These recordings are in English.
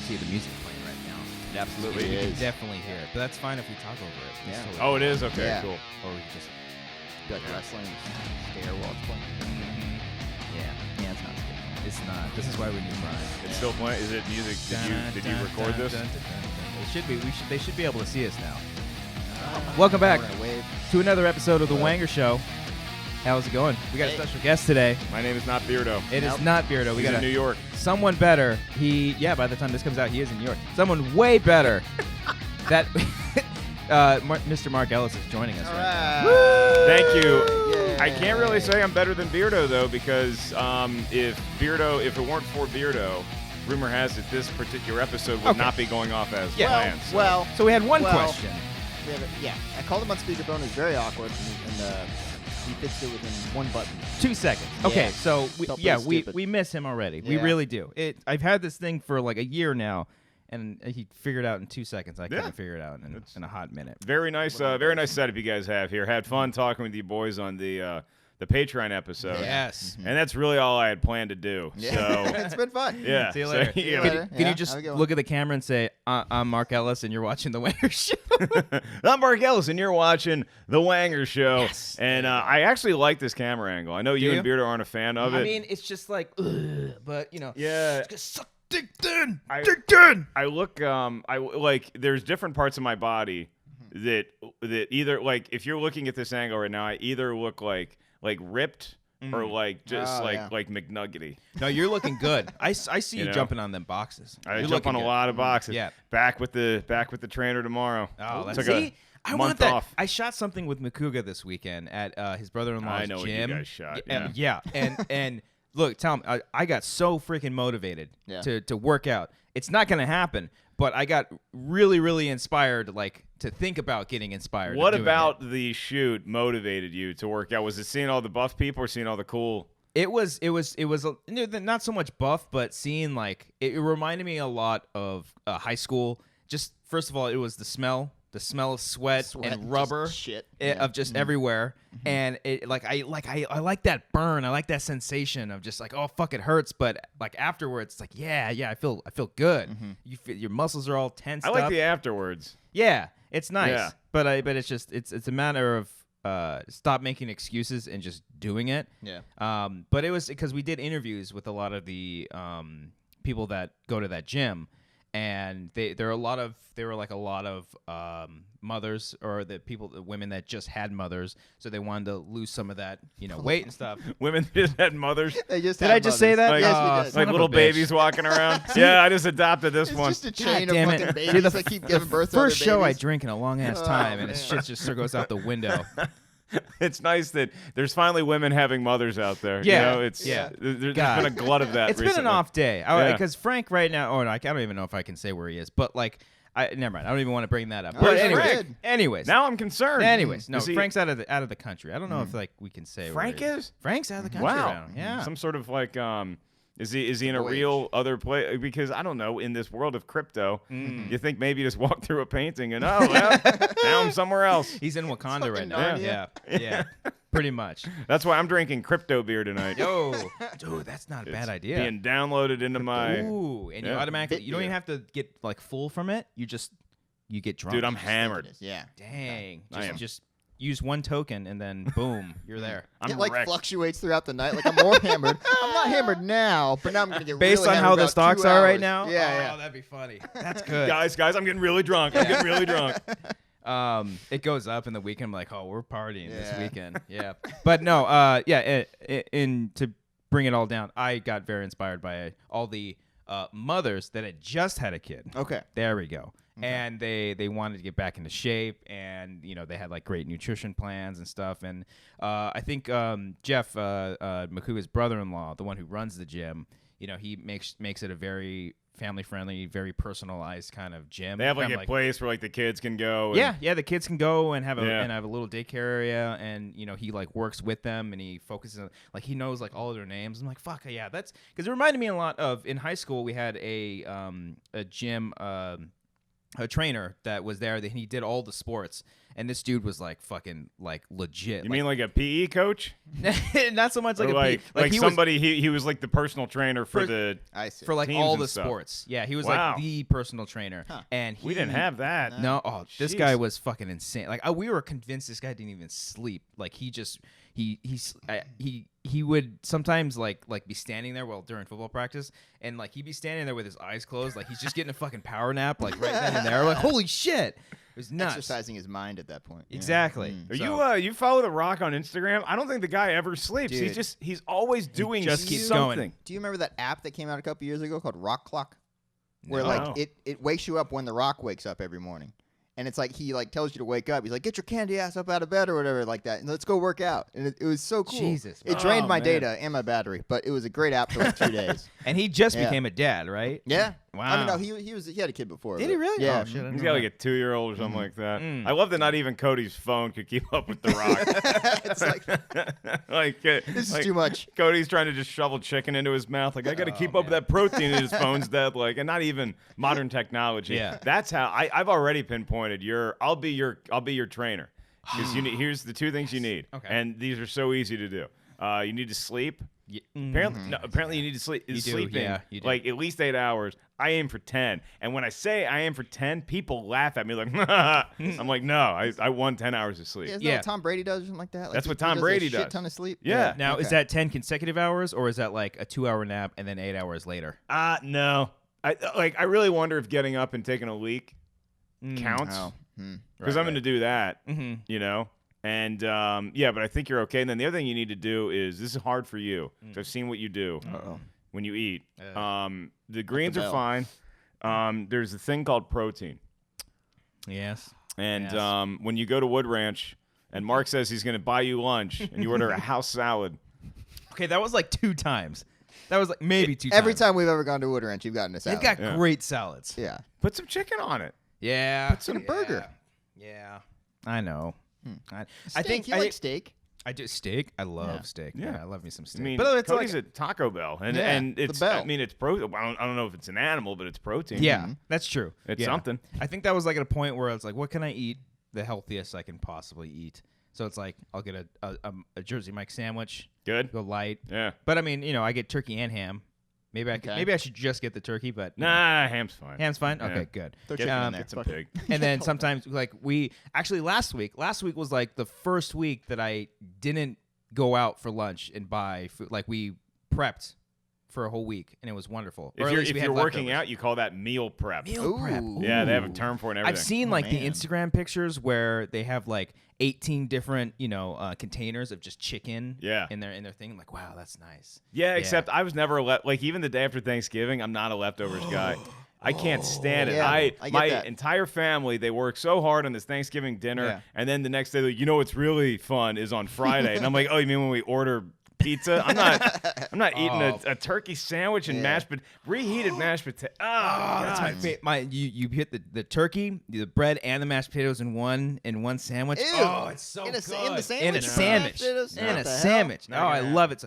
see the music playing right now. It absolutely You is. can definitely hear it, but that's fine if we talk over it. It's Yeah. totally Oh, it fine. is? Okay, Yeah. cool. Or we can just Do like wrestling, stare while it's playing. yeah. Yeah, it's not scary. It's not. This is why we need Brian. It's still playing? Is it music? Did you record this? It should be. They should be able to see us now. Welcome back We're gonna wave. to another episode of the Wanger Show. How's it going? We got a Hey. special guest today. My name is not Beardo. It is Nope. not Beardo. We He's got in New York. someone better. By the time this comes out, he is in New York. Someone way better. That Mr. Mark Ellis is joining us All right right. Thank you. Yay. I can't really say I'm better than Beardo, though, because if it weren't for Beardo, rumor has it this particular episode would Okay. not be going off as Yeah. planned. So. Well, now. So we had one Well, question. yeah. I called him on speakerphone. It's very awkward, and he fixed it within one button. 2 seconds. Okay, Yeah. so Felt pretty stupid. we miss him already. We Yeah. really do. I've had this thing for like a year now, and he figured it out in 2 seconds. I Yeah. couldn't figure it out in a hot minute. very nice setup you guys have here. Had fun talking with you boys on the Patreon episode. Yes. And that's really all I had planned to do. Yeah. So It's been fun. yeah. See you So, later. yeah. See you Can, later. can you Yeah, just have a good one. look at the camera and say, I'm Mark Ellis, and you're watching The Wanger Show? I'm Mark Ellis, and you're watching The Wanger Show. Yes. And I actually like this camera angle. I know you Do and Beardo aren't a fan of it. I mean, it's just like, ugh, but, yeah. suck dick in. I- Dick in. I look there's different parts of my body that either, like, if you're looking at this angle right now, I either look like ripped or like just Oh, yeah. like McNuggety. No, you're looking good. I see you know? jumping on them boxes. I You're jump looking on a good. lot of boxes. Yeah. Back with the trainer tomorrow. Oh, that's Took see, I month want that. off. I shot something with Makuga this weekend at his brother-in-law's I know what you gym. guys shot, Yeah. And look, tell him I got so freaking motivated Yeah. to work out. It's not gonna happen, but I got really, really inspired, like to think about getting inspired. What of doing about the shoot motivated you to work out? Was it seeing all the buff people or seeing all the cool? It was not so much buff, but seeing like it reminded me a lot of high school. Just first of all, it was the smell of sweat and just rubber shit. of just everywhere, and it I like that burn. I like that sensation of just like, oh fuck, it hurts, but like afterwards, it's like yeah, I feel good. You feel, your muscles are all tensed I like up. the afterwards. Yeah, it's nice, Yeah. but it's just it's a matter of stop making excuses and just doing it. Yeah. But it was because we did interviews with a lot of the people that go to that gym, and there were a lot of mothers or the women that just had mothers, so they wanted to lose some of that weight and stuff. Women just had mothers. They just Did have I just say mothers. that? Yes, Oh, we did. son Like of a little bitch. babies walking around. Yeah, I just adopted this It's one. just a chain of damn fucking it. babies See, that keep giving birth to other First show I babies. drink in a long ass Oh, time, and man. shit just sort of goes out the window. It's nice that there's finally women having mothers out there. Yeah, It's yeah. There's God. been a glut of that. It's recently. been an off day Yeah. because Frank right now. Oh no, I don't even know if I can say where he is. But like, never mind. I don't even want to bring that up. Where's But Frank? anyways, Now I'm concerned. anyways, no, Is he- Frank's out of the country. I don't know if like we can say Frank where he is? Frank's out of the country. Wow. Now. Yeah. Some sort of like is he in a Voyage. real other place? Because I don't know, in this world of crypto, you think maybe you just walk through a painting and well, now I'm somewhere else. He's in Wakanda fucking right now. Narnia. Yeah. Pretty much. That's why I'm drinking crypto beer tonight. Yo, dude, that's not a It's bad idea. Being downloaded into my Ooh, and you Yeah. automatically Bit you don't beer. even have to get like full from it. You get drunk. dude. I'm hammered. Yeah. Dang. I am. Just use one token and then boom, you're there. I'm It like wrecked. fluctuates throughout the night. Like I'm more hammered. I'm not hammered now, but now I'm gonna get Based really on how hammered the about stocks 2 are right hours. now. Yeah, Oh, that'd be funny. That's good. Guys, I'm getting really drunk. I'm getting really drunk. It goes up in the weekend. I'm like, oh, we're partying this Yeah. weekend. Yeah. But no, and to bring it all down, I got very inspired by all the mothers that had just had a kid. yeah. Okay. There we go. And they wanted to get back into shape, and they had like great nutrition plans and stuff. And I think Jeff, Makuga's brother-in-law, the one who runs the gym, he makes it a very family-friendly, very personalized kind of gym. They have like Kinda a place where like the kids can go. And yeah, the kids can go and have a Yeah. and have a little daycare area, and he like works with them, and he focuses on like he knows like all of their names. I'm like, fuck yeah, that's because it reminded me a lot of in high school we had a gym. A trainer that was there that he did all the sports, and this dude was like fucking like legit. You mean like a PE coach? Not so much like Or a like P- like he somebody he was like the personal trainer for the. I see. for like teams all and the stuff. sports. Yeah, he was Wow. like the personal trainer, Huh. and We didn't have that. No, oh, this Jeez. guy was fucking insane. Like we were convinced this guy didn't even sleep. Like he just he would sometimes like be standing there while during football practice, and like he'd be standing there with his eyes closed, like he's just getting a fucking power nap, like right then and there. Like holy shit, it was nuts. Exercising his mind at that point. Yeah. Exactly. Mm. Are So- you follow The Rock on Instagram? I don't think the guy ever sleeps. Dude. He's always doing just keeps something. going. Do you remember that app that came out a couple years ago called Rock Clock? Where No. like it wakes you up when The Rock wakes up every morning. And it's like he like tells you to wake up. He's like, get your candy ass up out of bed or whatever like that, and let's go work out. And it was so cool. Jesus, It man. drained Oh, my man. data and my battery, but it was a great app for like 2 days. And he just Yeah. became a dad, right? Yeah. I mean, Wow. no, he had a kid before. Did but- he really? Yeah. Oh, shit, I didn't He's know got like that. a 2-year-old or something like that. Mm. I love that not even Cody's phone could keep up with The Rock. It's like like this is like, too much. Cody's trying to just shovel chicken into his mouth. Like I got to Oh, keep up with man. that protein, and his phone's dead. Like, and not even modern technology. Yeah. That's how I've already pinpointed I'll be your trainer because here's the 2 things you need. Okay. And these are so easy to do. You need to sleep. Mm-hmm. Apparently you need to sleep. You do, Sleeping, yeah, you do. like at least 8 hours. I aim for 10, and when I say I aim for 10, people laugh at me like, I'm like, no, I want 10 hours of sleep. Yeah, isn't Yeah. that what Tom Brady does or something like that? Like That's he- what he Tom does Brady a shit does. ton of sleep. Yeah. Now is Okay. that 10 consecutive hours, or is that like a 2-hour nap and then 8 hours later? No. I really wonder if getting up and taking a leak counts Oh. Hmm. because I'm going to do that, Mm-hmm. you know. And yeah, but I think you're okay. And then the other thing you need to do is this is hard for you. 'Cause I've seen what you do Uh-oh. when you eat. Yeah. The greens are bell. fine. There's a thing called protein, Yes. and Yes. when you go to Wood Ranch, and Mark says he's going to buy you lunch, and you order a house salad. Okay, that was like 2 times. That was like maybe 2 times. Every time we've ever gone to Wood Ranch, you've gotten a salad. They've got Yeah. great salads. yeah. Put some chicken on it. Yeah. Put some burger. Yeah. I know. I Steak. think you I, like steak. I do steak. I love Yeah. steak. Yeah. Yeah. I love me some steak. I mean, but it's Cody's like, at Taco Bell, and Yeah, and the it's Bell. I mean it's protein. I don't know if it's an animal, but it's protein. yeah, that's true. It's Yeah. something. I think that was like at a point where it's like, what can I eat the healthiest I can possibly eat? So it's like I'll get a Jersey Mike sandwich, Good. go light. Yeah. But I mean, I get turkey and ham. Maybe Okay. maybe I should just get the turkey, but Nah, ham's fine. ham's fine. Yeah. Okay, good. Throw Get, chicken in there. get some Fuck pig. And then sometimes like last week was like the first week that I didn't go out for lunch and buy food. Like we prepped for a whole week, and it was wonderful. Or If at you're, least if we had you're working leftovers. out, you call that meal prep. Meal prep. Ooh. Yeah, they have a Ooh. term for it and everything. I've seen Oh, like the man. Instagram pictures where they have like 18 different, containers of just chicken Yeah. in their thing. I'm like, wow, that's nice. Yeah, except I was never like even the day after Thanksgiving, I'm not a leftovers guy. I can't stand it. Yeah, I get My that. entire family, they work so hard on this Thanksgiving dinner, Yeah. and then the next day, like, what's really fun is on Friday, and I'm like, oh, you mean when we order pizza? I'm not eating a turkey sandwich and Yeah. reheated mashed potato. Oh, Oh, that's my God. favorite. You hit the turkey, the bread, and the mashed potatoes in one sandwich. Ew. Oh, it's so In a good. sa- in the In a sandwich? sandwich. Potatoes? In What a the hell? sandwich. Not Oh, I gonna happen. love it.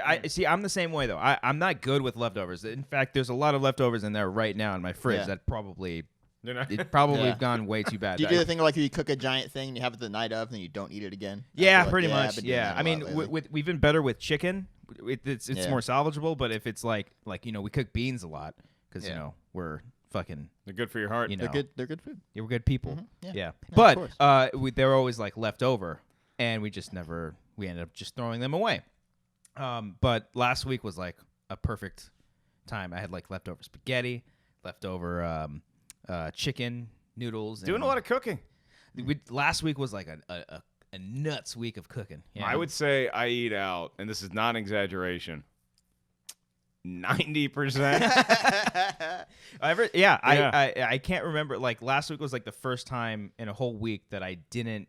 I see. I'm the same way though. I'm not good with leftovers. In fact, there's a lot of leftovers in there right now in my fridge Yeah. that probably You know? it probably Yeah. gone way too bad. Do you do the thing like you cook a giant thing and you have it the night of and then you don't eat it again? Yeah, After, like, pretty I've much. been doing Yeah, that a I mean, lot lately. we've been better with chicken. It's Yeah. more salvageable. But if it's like we cook beans a lot because Yeah. we're fucking They're good for your heart. you know They're good food. we're good people. Yeah. Yeah, of but course. they're always like left over, and we ended up just throwing them away. But last week was like a perfect time. I had like leftover spaghetti, leftover chicken noodles. Doing a lot of cooking. Last week was like a nuts week of cooking. Yeah. I would say I eat out, and this is not an exaggeration. 90%. Yeah. Yeah. I can't remember. Like last week was like the first time in a whole week that I didn't.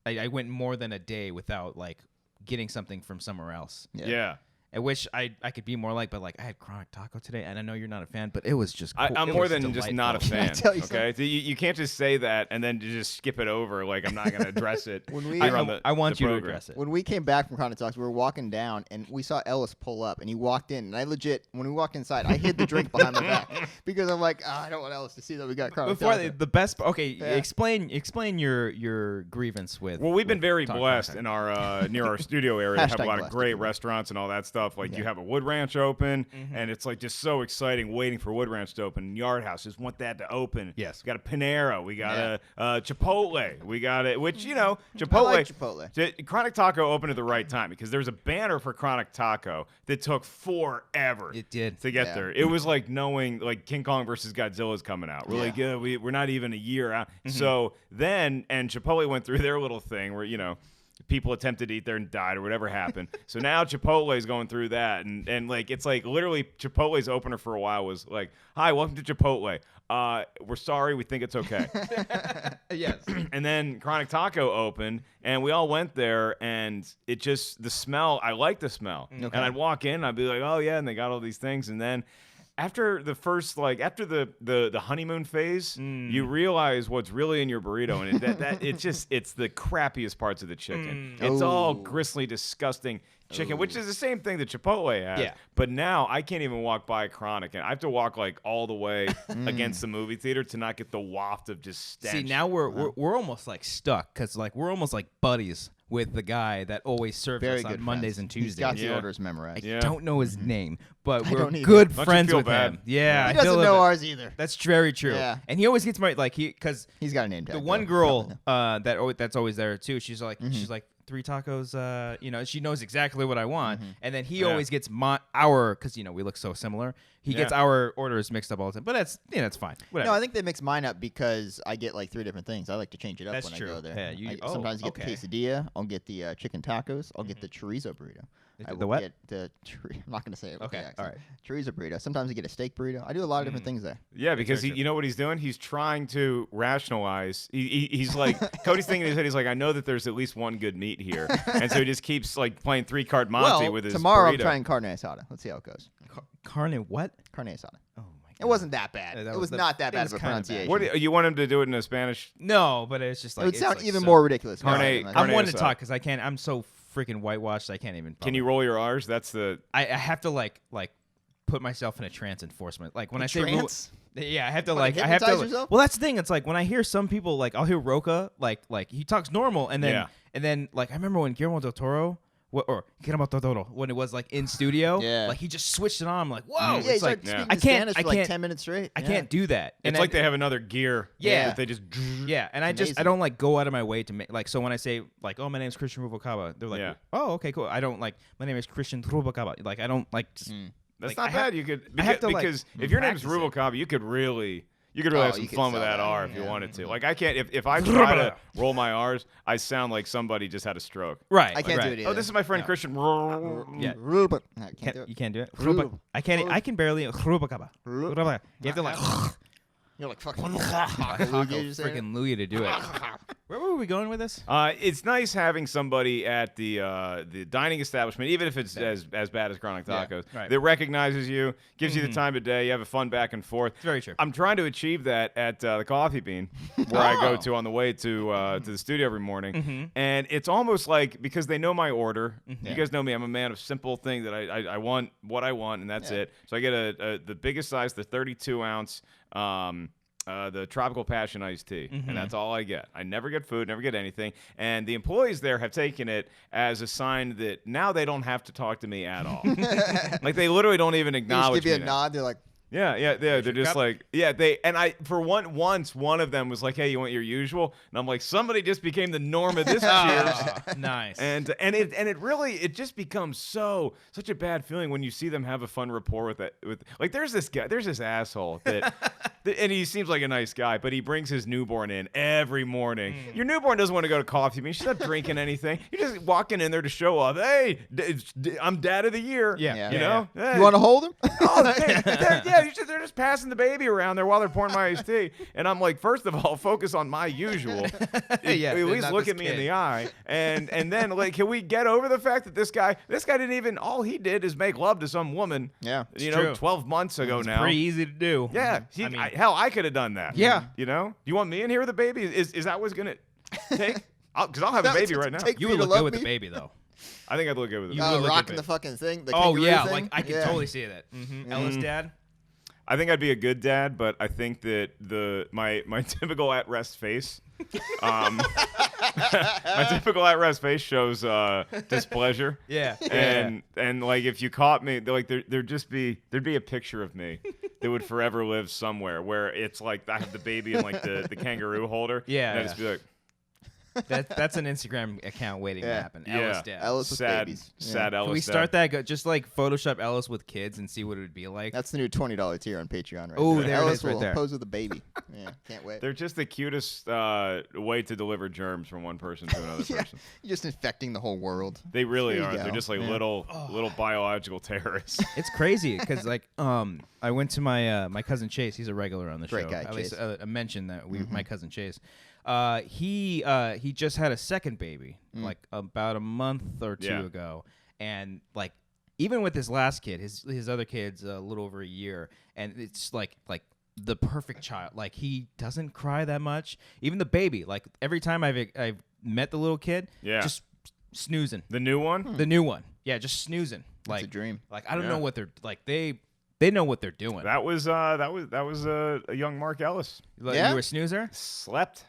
I went more than a day without like getting something from somewhere else. Yeah. I wish I could be more like, but like I had chronic taco today, and I know you're not a fan, but it was just. Cool. I'm It more was than just not a delightful. fan. tell you Okay, so you can't just say that and then just skip it over. Like I'm not going to address it. When we- here on I want the you to program. address it. When we came back from Chronic Talks, we were walking down, and we saw Ellis pull up, and he walked in, and I legit, when we walked inside, I hid the drink behind my back because I'm like, I don't want Ellis to see that we got Chronic Before Taco. the best. Okay, Yeah. explain your grievance with. Well, we've been with very Taco blessed Taco. in our near our studio area. Have a Hashtag lot of blessed, great if you will. restaurants and all that stuff. Like you Yeah. have a Wood Ranch open, and it's like just so exciting waiting for Wood Ranch to open. And Yard House just want that to open. Yes. We got a Panera. We got a Chipotle. We got it, which I Chipotle. like Chipotle. Chronic Taco opened at the right time because there was a banner for Chronic Taco that took forever. It did. To get Yeah. there. It was like knowing like King Kong versus Godzilla is coming out. Really Yeah. good. We're not even a year out. So then, and Chipotle went through their little thing where, people attempted to eat there and died or whatever happened. So now Chipotle is going through that. And like, it's like literally Chipotle's opener for a while was like, hi, welcome to Chipotle. We're sorry. We think it's okay. Yes. And then Chronic Taco opened, and we all went there, and it just, the smell, I like the smell. Okay. And I'd walk in, I'd be like, oh, yeah, and they got all these things. And then after the first, like, after the honeymoon phase, you realize what's really in your burrito. And it's the crappiest parts of the chicken. It's all Ooh. gristly, disgusting chicken, which is the same thing that Chipotle has. Yeah. But now I can't even walk by Chronic, and I have to walk like all the way against the movie theater to not get the waft of just stench. See, now we're almost like stuck because like we're almost like buddies with the guy that always serves Very us on good Mondays friends. and He's Tuesdays. got the Yeah. orders memorized. I Yeah. don't know his name, but I we're don't either. good Don't you friends feel with bad? him. Yeah, He I doesn't feel know it. ours either. That's very true. Yeah. And he always gets my like because He's got a name tag. the one though. girl that's always there too. She's like 3 tacos. She knows exactly what I want, and then he Yeah. always gets our because we look so similar. He gets Yeah. our orders mixed up all the time, but that's it's fine. Whatever. No, I think they mix mine up because I get like 3 different things. I like to change it up That's when true. I go there. Yeah, you- I sometimes get okay. the quesadilla. I'll get the chicken tacos. I'll get the chorizo burrito. I The will what? get the I'm not going to say it. with Okay, the accent. all right. Chorizo burrito. Sometimes I get a steak burrito. I do a lot of different things there. Yeah, because very true. you know what he's doing? He's trying to rationalize. He's like, Cody's thinking in his head, he's like, I know that there's at least one good meat here. And so he just keeps like playing 3-card Monte Well, with his tomorrow burrito. I'm trying carne asada. Let's see how it goes. Carne what? Carne asada. Oh my god. It wasn't that bad. Yeah, that it was was not that it bad was of a kinda bad. pronunciation. What do you want him to do it in a Spanish? No, but it's just like it would it's, sound like, even so- more ridiculous. Carne- Carne I'm Carne one to asada. talk because I can't. I'm so freaking whitewashed. I can't even. Can you roll your R's? That's the. I have to like put myself in a trance enforcement. Like when I say trance? yeah, I have to What, like I have to. hypnotize yourself? Well, that's the thing. It's like when I hear some people like I'll hear Roca like he talks normal and then Yeah. like I remember when Guillermo del Toro. Or Guillermo del Toro when it was like in studio, Yeah. like he just switched it on. I'm like, whoa! Yeah, It's he like started yeah. speaking I can't- Spanish I for like can't- 10 minutes straight. I Yeah. can't do that. And It's like they have another gear. Yeah. That they just. Yeah, and I Amazing. don't like go out of my way to make like so when I say like oh my name's Christian Rubalcaba, they're like Yeah. oh okay cool. I don't like my name is Christian Rubalcaba. Like I don't like just That's like, not I bad. have- You could I have to, like, because if your name's practice it. Rubalcaba, you could really have Oh, some you could fun with sell that that, R if you yeah. wanted to. Like I can't if I try to roll my R's, I sound like somebody just had a stroke. right. I can't right. do it either. Oh, this is my friend Yeah. Christian. Yeah. Ruba. No, I can't do it. You can't do it. Rub- I can't. I can barely Rubalcaba. Rub- Rubalcaba. You have to like You're like fucking. freaking Louis to do it. Where were we going with this? It's nice having somebody at the dining establishment, even if it's as bad as Chronic Yeah, Tacos, right. that recognizes you, gives you the time of day, you have a fun back and forth. It's very true. I'm trying to achieve that at the Coffee Bean, where I go Oh. to on the way to the studio every morning, and it's almost like because they know my order. You guys know me; I'm a man of simple things that I want what I want, and that's it. So I get the biggest size, the 32 ounce. The tropical passion iced tea, and that's all I get. I never get food, never get anything, and the employees there have taken it as a sign that now they don't have to talk to me at all. Like they literally don't even They just acknowledge give you me a now. nod. They're like, Yeah. They're just cup? like, yeah. Once one of them was like, "Hey, you want your usual?" And I'm like, somebody just became the norm of this cheers. Ah, nice. And it really just becomes such a bad feeling when you see them have a fun rapport with like there's this asshole that and he seems like a nice guy, but he brings his newborn in every morning. Your newborn doesn't want to go to coffee meet. She's not drinking anything. You're just walking in there to show off. Hey, I'm dad of the year. Yeah. You know? Hey. You want to hold him? Oh, they're just passing the baby around there while they're pouring my iced tea. And I'm like, first of all, focus on my usual. At least look at me in the eye. And then, like, can we get over the fact that this guy didn't even, all he did is make love to some woman. Yeah. You know, true. 12 months ago now. Pretty easy to do. Yeah. Hell, I could have done that. Yeah. You know? You want me in here with a baby? Is that what's going to take? Because I'll have a baby right now. take- You For would you to look good love with me? the baby, though. I think I'd look good with a You baby. would look Rocking at the fucking thing. The Oh, kangaroo yeah. thing? Like, I can totally see that. Ellis dad? I think I'd be a good dad, but I think that my typical at rest face, my typical at rest face shows displeasure. Yeah. And like if you caught me, there'd be a picture of me that would forever live somewhere where it's like I have the baby in like the kangaroo holder. Yeah, And I'd just be like That's an Instagram account waiting to happen. Ellis dad. Ellis with sad babies. sad Ellis. Can we dad. start that? Just like Photoshop Ellis with kids and see what it would be like. That's the new $20 tier on Patreon right Ooh, there. there it Ellis is right will there. pose with a baby. Yeah, can't wait. They're just the cutest way to deliver germs from one person to another Yeah, person. you're just infecting the whole world. They really There you are. go. They're just like Yeah. little biological terrorists. It's crazy because like I went to my cousin Chase. He's a regular on the Great show. guy, At least Chase. I mentioned that my cousin Chase. He just had a second baby like about a month or two Yeah. ago, and like even with his last kid, his other kid's a little over a year, and it's like the perfect child. Like he doesn't cry that much. Even the baby, like every time I've met the little kid, Yeah. just snoozing. The new one? The new one, yeah, just snoozing. Like It's a dream. Like I don't Yeah. know what they're like. They know what they're doing. That was a young Mark Ellis. Like, Yeah? You were a snoozer? Slept.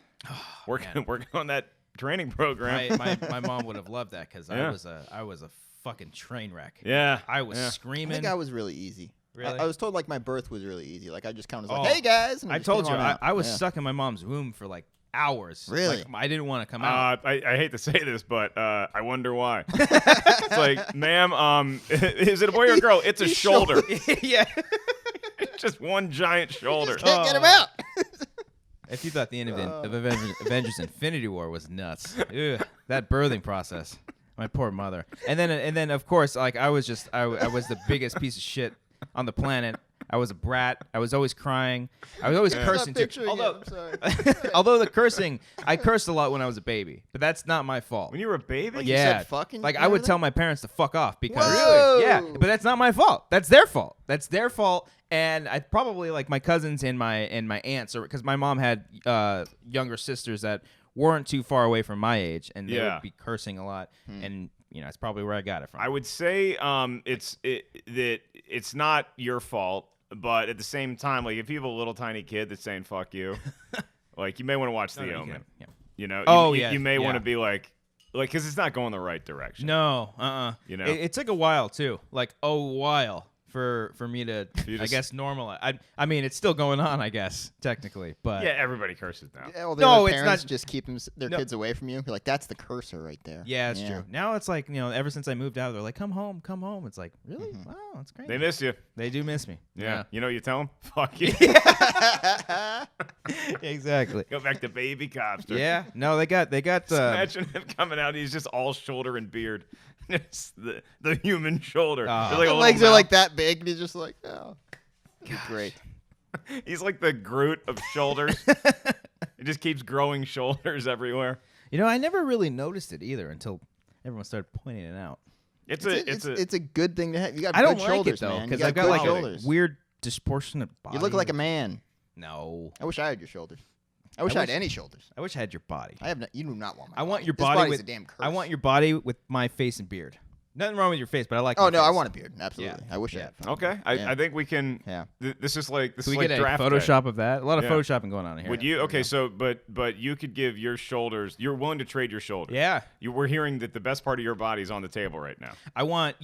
working man. working on that training program. My mom would have loved that because Yeah. I was a fucking train wreck. Yeah. I was yeah. I screaming. think I was really easy. Really? I was told like my birth was really easy. Like I just kind of was Oh. like, "Hey guys," and I just told came you on out. I was Yeah. stuck in my mom's womb for like hours. Really? Like, I didn't want to come out. I hate to say this, but I wonder why. It's like, ma'am, is it a boy or a girl? It's a His shoulder. Yeah. It's just one giant shoulder. Just can't get him out. If you thought the end of Avengers Infinity War was nuts, ugh, that birthing process. My poor mother. And then of course, like I was the biggest piece of shit on the planet. I was a brat. I was always crying. I was always cursing too. Although, I'm sorry. although the cursing, I cursed a lot when I was a baby, but that's not my fault. When you were a baby? Like, you yeah, said fucking like and I would everything? tell my parents to fuck off because Whoa! yeah, but that's not my fault. That's their fault. That's their fault. And I probably like my cousins and my aunts, or because my mom had younger sisters that weren't too far away from my age, and they Yeah. would be cursing a lot, and that's probably where I got it from. I would say that it's not your fault, but at the same time, like if you have a little tiny kid that's saying "fuck you," like you may want to watch The you Omen. can- yeah. You know, Oh, you, yeah, you may want to yeah. be like, because it's not going the right direction. No, You know? it took a while too, like a while for me to, You I just- guess, normalize. I mean, it's still going on, I guess, technically, but Yeah, everybody curses now. Yeah, well, No, their it's parents not- just keep their No. kids away from you. You're like, that's the cursor right there. yeah, it's true. Now it's like ever since I moved out, they're like, come home. It's like, really? Wow, that's great. They miss you. They do miss me. Yeah. You know what you tell them? Fuck you. Exactly. Go back to baby Cobster. Yeah. No, they got. Imagine him coming out. He's just all shoulder and beard. It's the human shoulder. Ah. There's like a The little legs are mouth. like that big, and he's just like, oh, great. He's like the Groot of shoulders. It just keeps growing shoulders everywhere. I never really noticed it either until everyone started pointing it out. It's a good thing to have. You got I don't good like shoulders, it though man. because You I've got good like shoulders. a weird disproportionate body. You look like a man. No. I wish I had your shoulders. I wish I had wish- any shoulders. I wish I had your body. I have. You do not want my. I want body. your This body body's with a damn curse. I want your body with my face and beard. Nothing wrong with your face, but I like. Oh my no, I face. want a beard. Absolutely. I wish I had. fucking okay. beard. I think we can. Yeah. This is like Can we like get a draft day. Photoshop of that? A lot of Yeah. photoshopping going on here. Would you? Okay, so but you could give your shoulders. You're willing to trade your shoulders. Yeah. We're hearing that the best part of your body is on the table right now. I want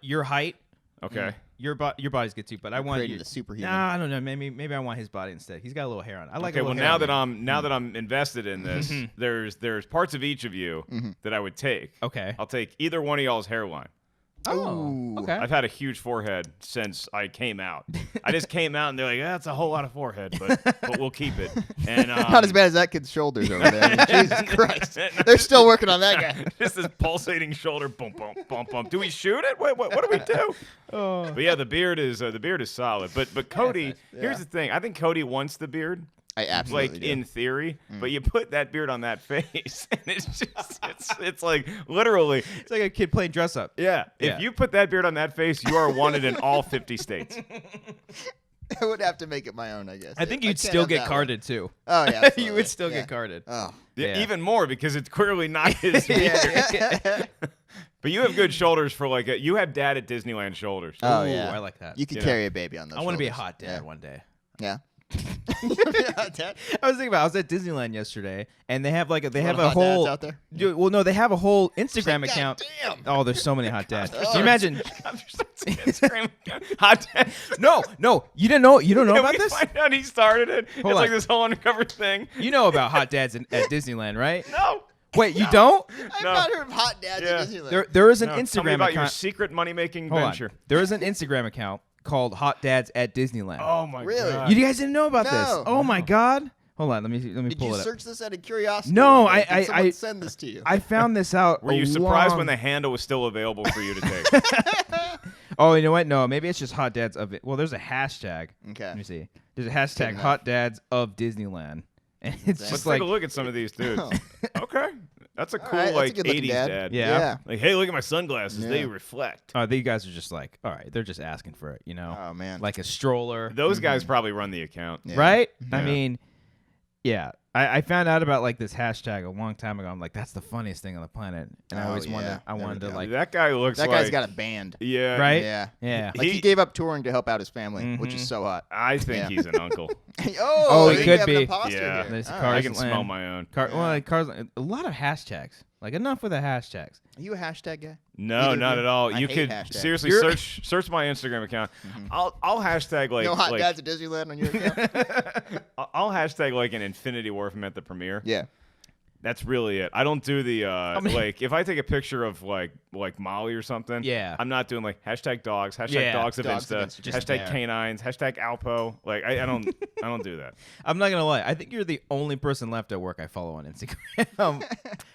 your height. Okay. Your body's good too, but I want creating you. a superhuman. Nah, I don't know. Maybe I want his body instead. He's got a little hair on it. I like. Okay. a Well, little hair now on that I'm invested in this, there's parts of each of you that I would take. Okay. I'll take either one of y'all's hairline. Oh, okay. I've had a huge forehead since I came out. I just came out and they're like, that's a whole lot of forehead, but we'll keep it. And Not as bad as that kid's shoulders over there. I mean, Jesus Christ. They're still working on that guy. Just this pulsating shoulder, boom, boom, boom, boom. Do we shoot it? What do we do? But yeah, the beard is solid. But Cody, here's the thing. I think Cody wants the beard. I absolutely do. In theory, but you put that beard on that face, and it's just it's like literally, It's like a kid playing dress up. yeah. Yeah. If you put that beard on that face, you are wanted in all 50 states. I would have to make it my own, I guess. I think I you'd can't still have get that carded too. One. Oh, yeah. You would still yeah. get carded. Oh. Yeah. Even more because it's clearly not his beard. But you have good shoulders for like you have dad at Disneyland shoulders. Oh, Ooh, yeah. I like that. You could You carry a baby on those I want to be a shoulders. hot dad one day. Yeah. Dad? I was thinking about. I was at Disneyland yesterday, and they have like they have lot a of hot dads whole. out there? Dude, well, no, they have a whole Instagram God account. damn. Oh, there's so many hot dads. Can Oh. you imagine? Hot dad. No, you didn't know. You don't know Can about we this? find out he started it? It's Hold like on. this whole undercover thing. You know about hot dads at Disneyland, right? No. Wait, you don't? I've No. not heard of hot dads Yeah. at Disneyland. There is an No, tell me Instagram about your account. secret money-making Hold venture. on. There is an Instagram account called Hot Dads at Disneyland. Oh my Really? god. You guys didn't know about this? No. Oh my god! Hold on, let me Did pull you it up. search this out of curiosity? No, one day? I- Did someone I- send this to you. I found this out. Were you a surprised long- when the handle was still available for you to take? Oh, you know what? No, maybe it's just Hot Dads of it. Well, there's a hashtag. Okay. Let me see. There's a hashtag enough. Hot Dads of Disneyland, and it's Let's just take like a look at some of these dudes. Okay. That's a cool right, that's a like good-looking 80s dad. dad. Yeah. Like, hey, look at my sunglasses. They Yeah. reflect. these guys are just like, all right, they're just asking for it, you know, Oh, man. like a stroller, Those guys probably run the account. Yeah. right? I Yeah. mean, yeah. I found out about like this hashtag a long time ago. I'm like, that's the funniest thing on the planet, and I Oh, always yeah. wanted. I There we wanted to go. like, That guy looks That like guy's got a band. yeah, right? Yeah. Yeah. Like he gave up touring to help out his family, which is so hot. I think Yeah. he's an uncle. Oh, he you could have be. An imposter Yeah. here. There's All cars I right. can Land. smell my own. Cars, a lot of hashtags. Like enough with the hashtags. Are you a hashtag guy? No, Either of not you? at all. I You hate could hashtags. seriously You're- search my Instagram account. I'll hashtag like No hot like, dads at Disneyland on your account? I'll hashtag like an Infinity War if I'm at the premiere. Yeah. That's really it. I don't do the mean- like if I take a picture of like Molly or something. Yeah. I'm not doing like hashtag dogs, hashtag Yeah, dogs of dogs of Insta, Insta. Just hashtag there. canines, hashtag Alpo. Like I don't I don't do that. I'm not gonna lie. I think you're the only person left at work I follow on Instagram.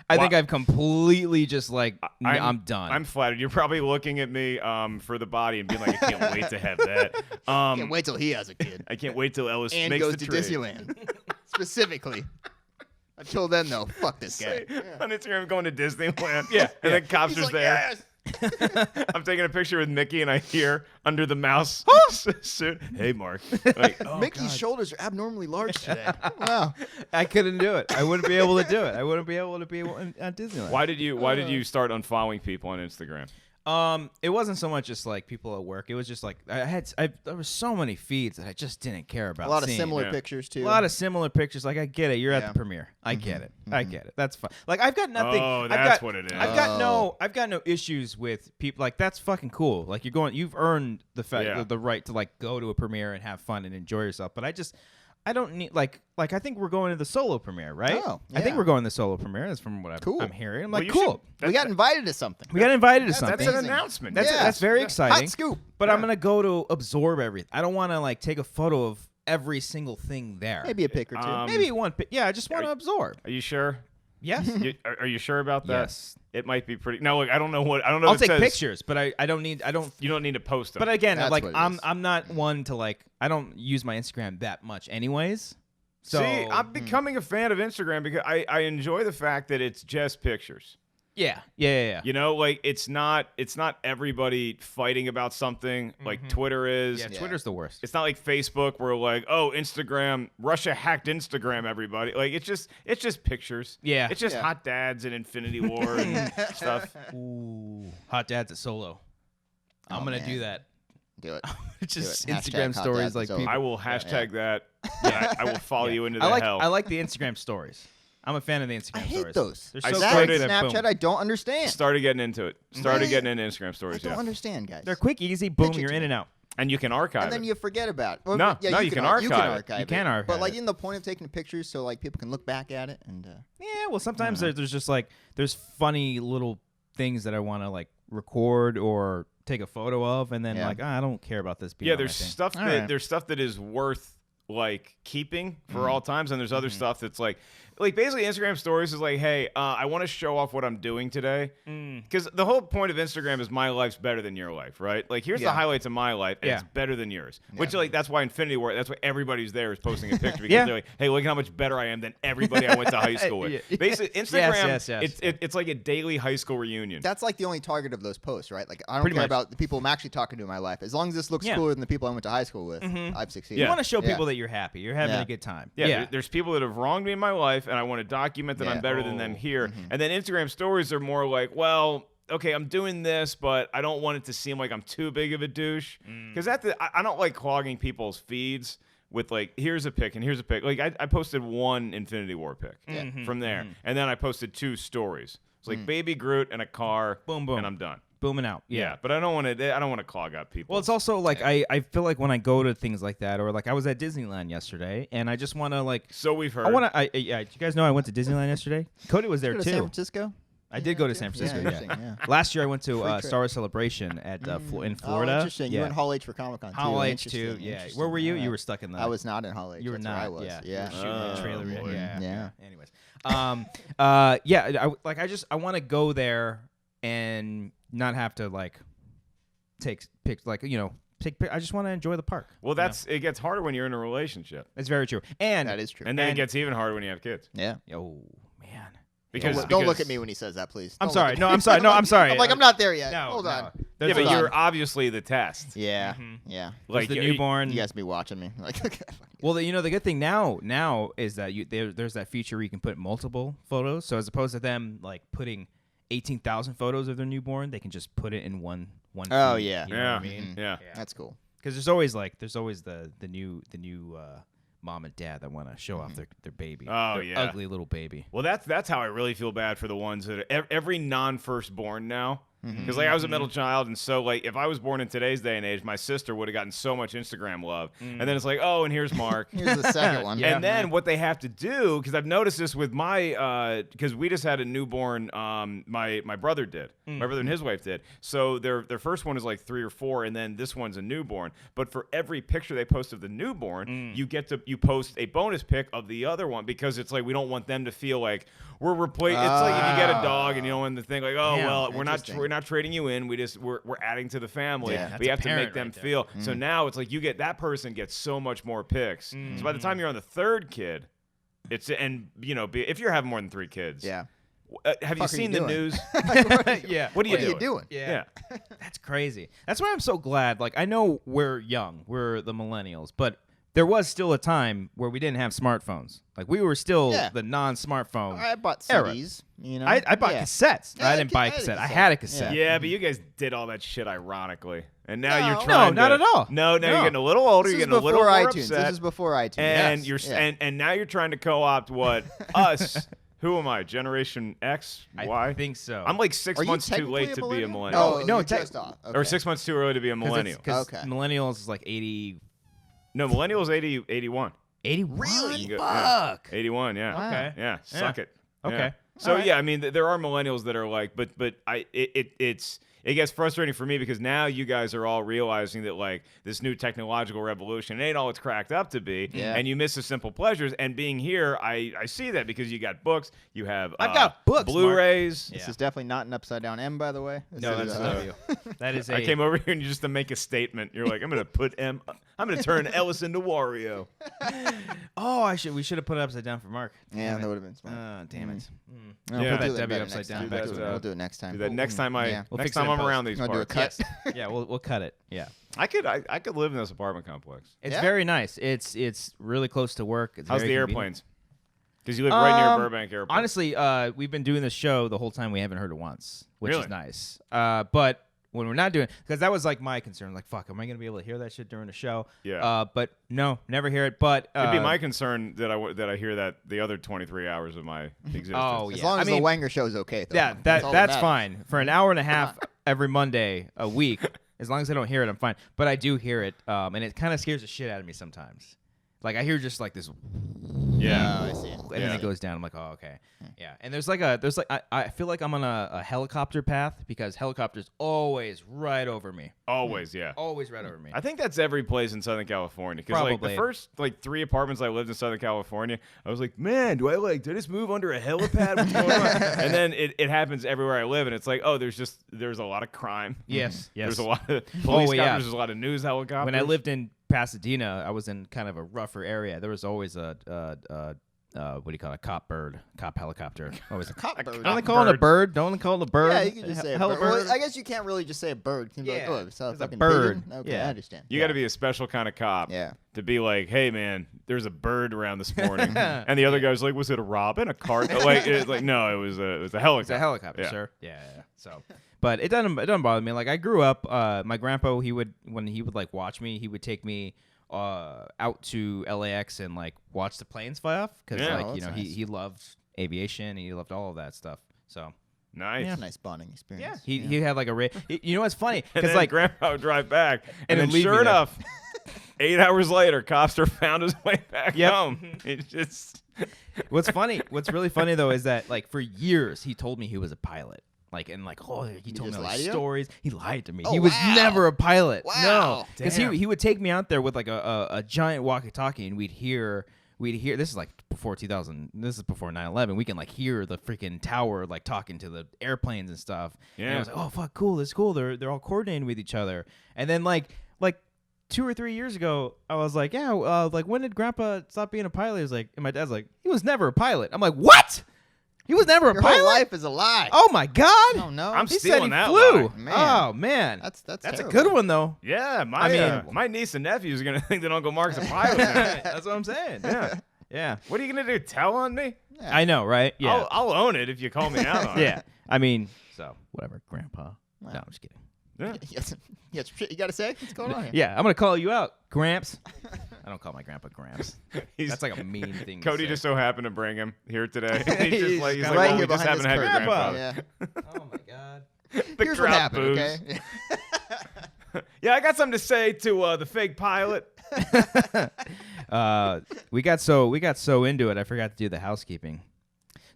I think I've completely just like I'm done. I'm flattered. You're probably looking at me for the body and being like, I can't wait to have that. Can't wait till he has a kid. I can't wait till Ellis And makes goes the to trade. Disneyland. Specifically. Until then, though, fuck this guy. On Instagram, going to Disneyland. Yeah, and then cops He's are like, there. yes. I'm taking a picture with Mickey, and I hear under the mouse suit, "Hey, Mark." Like, oh, Mickey's God. shoulders are abnormally large today. Wow. I couldn't do it. I wouldn't be able to do it. I wouldn't be able to be at Disneyland. Why did you start unfollowing people on Instagram? It wasn't so much just like people at work. It was just like there were so many feeds that I just didn't care about. A lot of seeing. similar Yeah. pictures, too. A lot of similar pictures. Like I get it. You're at Yeah. the premiere. I get it. I get it. That's fine. Like I've got nothing. Oh, I've that's got, what it is. I've got no issues with people. Like that's fucking cool. Like you've earned the fact Yeah. the right to like go to a premiere and have fun and enjoy yourself. But I don't need like I think we're going to the solo premiere, right? Oh, I think yeah. we're going to the solo premiere. That's from what Cool. I'm hearing. I'm Well, like, you cool. should- We got invited to something. We got invited to That's something. That's an amazing. announcement. That's very exciting. Hot scoop. But I'm gonna go to absorb everything. I don't want to like take a photo of every single thing there. Maybe a pic or two. Maybe one. Yeah, I just want to absorb. Are you sure? Yes. Are you sure about that? Yes. It might be pretty. No, look, I don't know what. I don't know. I'll if it take says, pictures, but I don't need. You don't need to post them. But again, That's like what it is. I'm not one to like. I don't use my Instagram that much, anyways. So See, I'm becoming a fan of Instagram because I enjoy the fact that it's just pictures. yeah. You know, like it's not everybody fighting about something like Twitter is. Yeah, Twitter's the worst. It's not like Facebook where like, oh, Instagram, Russia hacked Instagram, everybody. Like it's just pictures. Yeah. It's just Yeah. hot dads and Infinity War and stuff. Ooh, hot dads at solo. I'm gonna man. do that. Do it. Just Do it. Hashtag Instagram hot stories dads like at solo. people. I will hashtag that. I will follow you into the hell. I like the Instagram stories. I'm a fan of the Instagram I hate stories. those. They're I so That quick started- and and Snapchat, boom. I don't understand. Started getting into it. Started Man. getting into Instagram I stories. don't Yeah. understand, guys. They're quick, easy, boom. Pitch it You're to in me. and out. And you can archive and then it. you forget about it. Well, No, yeah, no, you you can can archive archive it. You can archive But like it. in the point of taking pictures, so like people can look back at it and. Yeah, well, sometimes there's just like there's funny little things that I want to like record or take a photo of, and then Yeah. like, I don't care about this being Yeah, on my there's thing. stuff that Alright. there's stuff that is worth like keeping for Mm-hmm. all times, and there's other stuff that's like basically Instagram stories is like, hey, I want to show off what I'm doing today, because the whole point of Instagram is my life's better than your life, right? Like here's the Yeah. highlights of my life, and Yeah. it's better than yours. Which Yeah. like that's why Infinity War, that's why everybody's there is posting a picture because Yeah. they're like, hey, look at how much better I am than everybody I went to high school with. Yeah. Basically, Instagram, yes. It's like a daily high school reunion. That's like the only target of those posts, right? Like I don't Pretty care much. about the people I'm actually talking to in my life. As long as this looks Yeah. cooler than the people I went to high school with, I've succeeded. You Yeah. want to show Yeah. people that you're happy, you're having Yeah. a good time. Yeah, there's people that have wronged me in my life, and I want to document that Yeah. I'm better than them Oh. here. And then Instagram stories are more like, well, okay, I'm doing this, but I don't want it to seem like I'm too big of a douche. Because I don't like clogging people's feeds with like, here's a pic and here's a pic. Like I posted one Infinity War pic from there, and then I posted 2 stories. It's like Baby Groot and a car, Boom, boom. and I'm done. Booming out. Yeah, but I don't want to clog up people. Well, it's also like I feel like when I go to things like that, or like I was at Disneyland yesterday, and I just want to like. so we've heard. I want to. Yeah, you guys know I went to Disneyland yesterday. Cody was there Go to too. San Francisco. I did go to San Francisco. Yeah. interesting, yeah. Last year I went to Free trip. Star Wars Celebration at in Florida. Oh, interesting. You Yeah. were in Hall H for Comic Con too. Hall H too. Interesting, Yeah. interesting. Where were you? All You right. were stuck in the. I was not in Hall H. You were That's not. where I was. Yeah. Yeah. You were shooting the trailer. boy. Yeah. Yeah. Anyways, I want to go there and not have to like take pics. Like I just want to enjoy the park. Well, it gets harder when you're in a relationship, It's very true. And That is true. and then it And- gets even harder when you have kids. Yeah. oh man. Because Don't look at me when he says that, please. I'm Don't sorry. look at No, me. I'm sorry. No, I'm sorry. I'm like, I'm not there yet. No, Hold no. on. Yeah, There's but a- you're obviously the test. Yeah. Yeah. Like the newborn. You guys be watching me. Like, Well, the good thing now is that there's that feature where you can put multiple photos. So as opposed to them like putting 18,000 photos of their newborn, they can just put it in one. Oh, feed, yeah. you know what I mean? Yeah. that's cool. Because there's always the new mom and dad that want to show off their baby. Oh, their yeah. ugly little baby. Well, that's how I really feel bad for the ones that every non-firstborn now. Because like I was a middle child, and so like if I was born in today's day and age, my sister would have gotten so much Instagram love, and then it's like, oh, and here's Mark. Here's the second one. Yeah. And then what they have to do, because I've noticed this with my, because we just had a newborn. My brother did. My brother and his wife did. So their first one is like 3 or 4, and then this one's a newborn. But for every picture they post of the newborn, you post a bonus pic of the other one, because it's like we don't want them to feel like we're replacing. It's like if you get a dog and you don't want them to think like, oh Yeah, well, interesting. we're not trading you in. We're adding to the family. Yeah. That's We a have to make parent them right there. feel. So now it's like that person gets so much more pics. So by the time you're on the 3rd kid, if you're having more than 3 kids, Yeah. have you Fuck are seen you the doing? news? Yeah. What are you What are you doing? doing? Yeah. That's crazy. That's why I'm so glad. Like, I know we're young, we're the millennials, but there was still a time where we didn't have smartphones. Like, we were still Yeah. the non-smartphone. I bought Era. CDs. You know. I bought Yeah. cassettes. Yeah, I didn't buy a I had a cassette. I cassette. had a cassette. Yeah, but you guys did all that shit ironically, and now No. you're No, trying. not to, at all. No, No. you're getting a little older. This You're is getting a little before more iTunes. upset. This is before iTunes. and Yes. you're Yeah. and now you're trying to co-opt what us. Who am I? Generation X? I Y? think so. I'm like 6 Are you months too technically late a to be a millennial? millennial. No, No, you're tech- just off. Or Okay. 6 months too early to be a millennial. Because Okay. millennials is like 80. No, millennials 81. 81? Really? Yeah. Fuck. 81, yeah. Wow. Okay. Yeah, suck it. Okay. Yeah. So All right. yeah, I mean, there are millennials that are like, but it gets frustrating for me because now you guys are all realizing that like this new technological revolution ain't all it's cracked up to be, Yeah. and you miss the simple pleasures. And being here, I see that because you got books, you have I've got books, Mark. Blu-rays. This Yeah. is definitely not an upside down M, by the way. This No, is, that's W. That is a. I came over here and just to make a statement. You're like, I'm gonna turn Ellis into Wario. Oh, we should have put it upside down for Mark. Yeah, Damn that it. would have been smart. Damn it. No, Yeah. we'll Put do that that W better upside next down time. back to We'll do it next time. Do that next time Yeah. We'll next fix it in time I'm post. around these You wanna do a parts. cut? Yeah, we'll cut it. Yeah. I could live in this apartment complex. It's Yeah? very nice. It's really close to work. It's How's very the convenient. airplanes? Because you live right near Um, Burbank Airport. Honestly, we've been doing this show the whole time. We haven't heard it once, which Really? is nice. But when we're not doing, because that was like my concern. Like, fuck, am I gonna be able to hear that shit during the show? Yeah. But no, never hear it. But It'd be my concern that I hear that the other 23 hours of my existence. Oh, As yeah. long I as mean, the Wanger show is okay. Though. yeah, That's all that's matters. fine for an hour and a half every Monday a week. As long as I don't hear it, I'm fine. But I do hear it, and it kind of scares the shit out of me sometimes. Like I hear just like this. Yeah. Oh, I see. and then it goes down. I'm like, oh, okay, yeah. And there's like I feel like I'm on a helicopter path because helicopters always right over me. Always, yeah. Always right over me. I think that's every place in Southern California. Because like the first 3 apartments I lived in Southern California, I was like, man, did I just move under a helipad? What's going on? And then it happens everywhere I live, and it's like, oh, there's a lot of crime. Yes. There's a lot of police helicopters. There's a lot of news helicopters. When I lived in Pasadena, I was in kind of a rougher area. There was always a what do you call it? Cop helicopter. Always a cop bird. Don't they call it a bird? Don't they call it a bird? Yeah, you can just say a bird. Well, I guess you can't really just say a bird. You can be like, oh, it's a fucking bird. pigeon? Okay, Yeah. I understand. You got to be a special kind of cop. Yeah. To be like, hey man, there's a bird around this morning, and the other guy's like, was it a robin, a cart? No, it was a helicopter. It's a helicopter, sir. Yeah. So, but it doesn't bother me. Like I grew up, my grandpa, when he would like watch me, he would take me out to LAX and like watch the planes fly off because nice. he loved aviation and he loved all of that stuff. So. Nice. Yeah, nice bonding experience. Yeah, he had like a you know what's funny because like Grandpa would drive back, and then leave sure enough, 8 hours later, Coster found his way back home. It just what's really funny though is that like for years he told me he was a pilot. Like and like he told me like stories. He lied to me. Oh, he was wow. never a pilot. Wow. No, because he would take me out there with like a giant walkie-talkie, and we'd hear. This is like before 2000. This is before 9/11. We can like hear the freaking tower like talking to the airplanes and stuff. Yeah. And I was like, oh fuck, cool. This is cool. They're all coordinating with each other. And then like 2 or 3 years ago, I was like, yeah, like when did Grandpa stop being a pilot? He was like, and my dad's like, he was never a pilot. I'm like, what? He was never a pilot. Your whole life is a lie. Oh my god. Oh no. I'm he stealing said he that flew. lie. Man. Oh man. That's a good one though. Yeah, my niece and nephews are gonna think that Uncle Mark's a pilot. That's what I'm saying. Yeah. Yeah. What are you gonna do? Tell on me? Yeah. I know, right? Yeah. I'll own it if you call me out on it. Yeah. I mean, so whatever, Grandpa. Wow. No, I'm just kidding. Yeah. Yes, shit you got to say? What's going on here? Yeah, I'm gonna call you out, Gramps. I don't call my grandpa Gramps. That's like a mean thing. Cody to say. just so happened to bring him here today. He's he's like, right well, here we just behind happen to have your this grandfather. Yeah. Oh my god. The Here's what crowd happened, boos. okay? Yeah, I got something to say to the fake pilot. We got so into it, I forgot to do the housekeeping.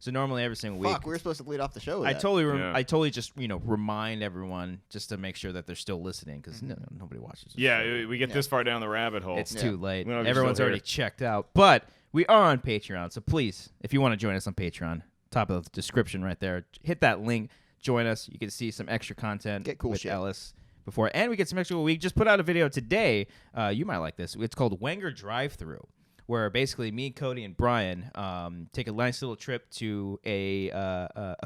So normally every single week, Fuck, we were supposed to lead off the show with I that. totally just remind everyone just to make sure that they're still listening because nobody watches. The show. We get this far down the rabbit hole. It's too late. We don't know if you're Everyone's still already here. checked out. But we are on Patreon, so please, if you want to join us on Patreon, top of the description right there, hit that link, join us. You can see some extra content Get cool with shit. Ellis before, and we get some extra. We just put out a video today. You might like this. It's called Wanger Drive-Thru, where basically me, Cody, and Brian take a nice little trip to a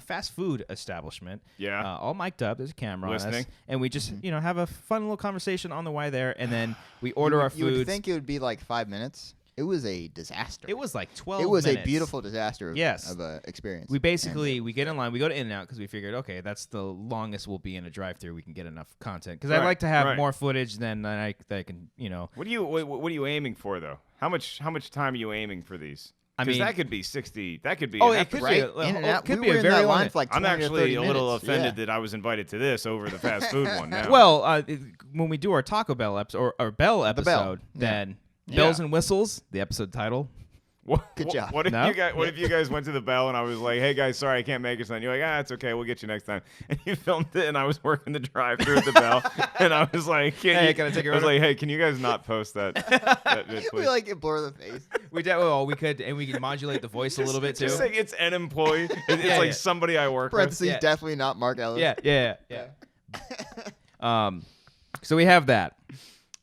fast food establishment. Yeah. All mic'd up. There's a camera on us. Listening. And we just, have a fun little conversation on the way there. And then we order our food. You would think it would be like 5 minutes. It was a disaster. It was like 12 It was minutes. a beautiful disaster of Yes. experience. We basically, we get in line. We go to In-N-Out because we figured, okay, that's the longest we'll be in a drive-thru. We can get enough content. Because I like to have more footage than I can, What are you aiming for though? How much time are you aiming for these? I Because mean, that could be 60. That could be. Oh, an it could episode. be. In-N-Out. Could We be were a in very that long. line for like 20 I'm or 30 actually a little minutes. offended Yeah. that I was invited to this over the fast food one. Now. Well, when we do our Taco Bell episode or Bell episode, then Bells and Whistles, the episode title. Good job. What if No? you guys went to the Bell and I was like, "Hey guys, sorry I can't make it tonight." You're like, "It's okay, we'll get you next time." And you filmed it, and I was working the drive-through at the Bell, and I was like, Hey, can I take your I was order? like, "Hey, can you guys not post that bit, We please?" like it blur the face. We could, and we can modulate the voice a little bit too. Just say it's an employee. It's Yeah, like yeah. somebody I work with. Parentheses, Yeah. definitely not Mark Ellis. Yeah. So we have that.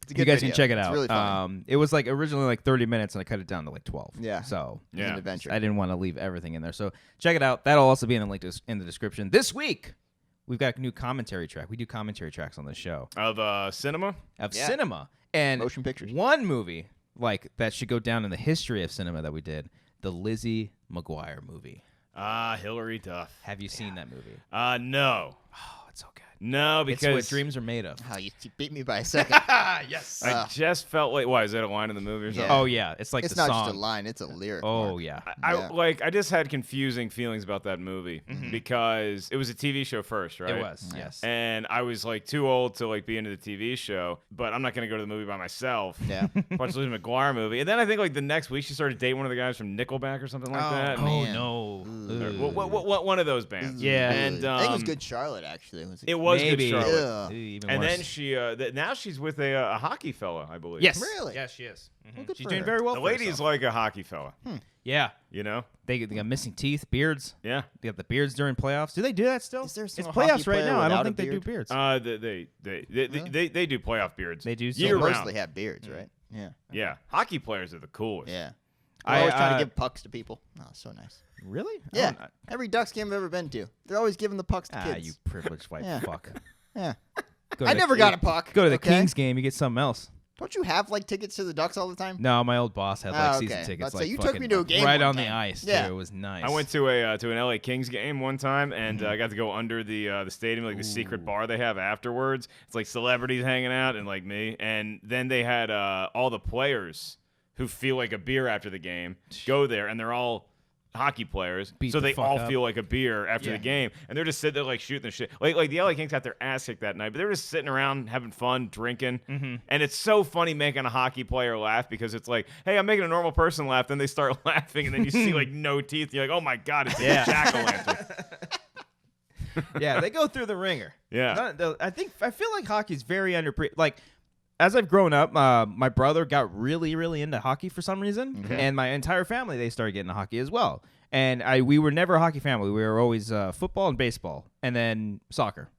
It's a You good guys video. can check it It's out. really funny. It was like originally like 30 minutes, and I cut it down to like 12. Yeah. So It's an adventure. I didn't want to leave everything in there. So check it out. That'll also be in the link in the description. This week, we've got a new commentary track. We do commentary tracks on this show Of cinema. of Yeah. cinema and Motion pictures. One movie like that should go down in the history of cinema that we did, the Lizzie McGuire movie. Hillary Duff. Have you seen that movie? No. Oh, it's so good. No, It's because what dreams are made of. Oh, you beat me by a second. Yes. I just felt like, why is that a line in the movie or something? Yeah. Oh yeah, it's like It's the not song. just a line; it's a lyric. Oh Mark. yeah. I just had confusing feelings about that movie because it was a TV show first, right? It was. Yes. And I was like too old to like be into the TV show, but I'm not gonna go to the movie by myself. Yeah. Watch the Lizzie McGuire movie, and then I think like the next week she started dating one of the guys from Nickelback or something like that. Oh, man. no. What one of those bands? Yeah. And I think it was Good Charlotte actually. It was Maybe. Good Charlotte. Yeah. Even And worse. then she now she's with a hockey fella, I believe. Yes. Really? Yes, she is. Well, good She's for doing her. very well. The for lady's herself. like a hockey fella. Yeah. You know? They got missing teeth, beards. Yeah. They got the beards during playoffs. Do they do that still? Is there It's still a playoffs hockey right player now. I don't without think a they do beard? beards. They do playoff beards. They do They year round. mostly have beards, right? Yeah. Yeah, hockey players are the coolest. Yeah. I, They're always trying uh, to give pucks to people. Oh, so nice. Really? Yeah. Oh, Every Ducks game I've ever been to, they're always giving the pucks to kids. you privileged white Yeah. fuck. Yeah. Go I to never got a puck. Go to the okay? Kings game, you get something else. Don't you have like tickets to the Ducks all the time? No, my old boss had like Oh, season okay. tickets. Let's say Like you took fucking me to a game right one on the time. ice. Yeah. Too. It was nice. I went to an LA Kings game one time, and I got to go under the stadium, like the secret bar they have afterwards. It's like celebrities hanging out and like me, and then they had all the players who feel like a beer after the game go there, and they're all hockey players, Beat so the they fuck all up. feel like a beer after Yeah. the game, and they're just sitting there like shooting the shit. Like the LA Kings got their ass kicked that night, but they were just sitting around having fun, drinking, and it's so funny making a hockey player laugh because it's like, hey, I'm making a normal person laugh, then they start laughing, and then you see like no teeth, you're like, oh my god, it's Yeah. a jack-o'-lantern. Yeah, they go through the ringer. Yeah. I feel like hockey's very like as I've grown up, my brother got really, really into hockey for some reason, and my entire family they started getting into hockey as well. And we were never a hockey family. We were always football and baseball, and then soccer.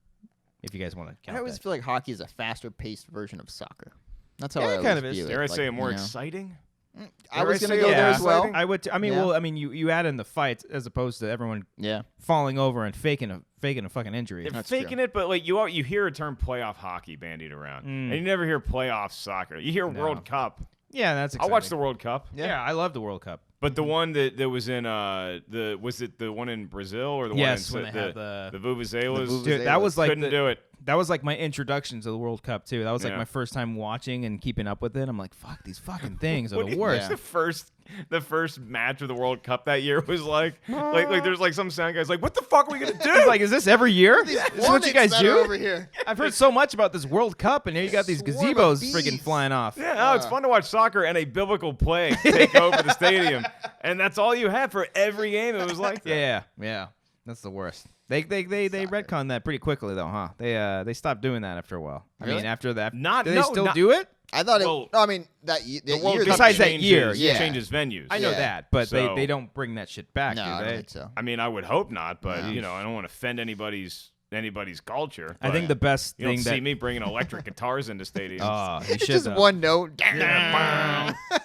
If you guys want to count I always that. feel like hockey is a faster paced version of soccer. That's how Yeah, I it always kind of is. view it. Dare I Like, say it more you know. exciting? I was Dare I gonna say go it there more as well. exciting? I would. I mean, Yeah. well, I mean, you add in the fights as opposed to everyone Yeah. falling over and faking a fucking injury. They're That's faking true. it, but like you hear a term playoff hockey bandied around, and you never hear playoff soccer. You hear World Cup. Yeah, that's. I'll watch the exciting. World Cup. Yeah, I love the World Cup. But the one that was in was it the one in Brazil or the Yes, one when in they had the vuvuzelas? The Dude, that was like couldn't do it. That was like my introduction to the World Cup too. That was like Yeah. my first time watching and keeping up with it. I'm like, fuck, these fucking things are What do the you worst. think the first match of the World Cup that year was like there's like some sound guys like, what the fuck are we gonna do? It's like, is this every year? This is what you guys Hornets that are do? over here? I've heard so much about this World Cup, and here you got these Swarm of gazebos bees. freaking flying off. Yeah, no, it's fun to watch soccer and a biblical plague take over the stadium, and that's all you had for every game. It was like that. Yeah. That's the worst. They retconned that pretty quickly though, huh? They stopped doing that after a while. I Really? mean, after that, Not- do they no, still not- do it? I thought it. Well, No, I mean that, the The World year Cup Besides that changes- year, yeah. changes venues. I know Yeah. that, but So- they don't bring that shit back, No, do I they? don't think so. I mean, I would hope not, but No. you know, I don't want to offend anybody's culture. I think but the best you don't thing see that me bringing electric guitars into stadiums. you should Just though. one note.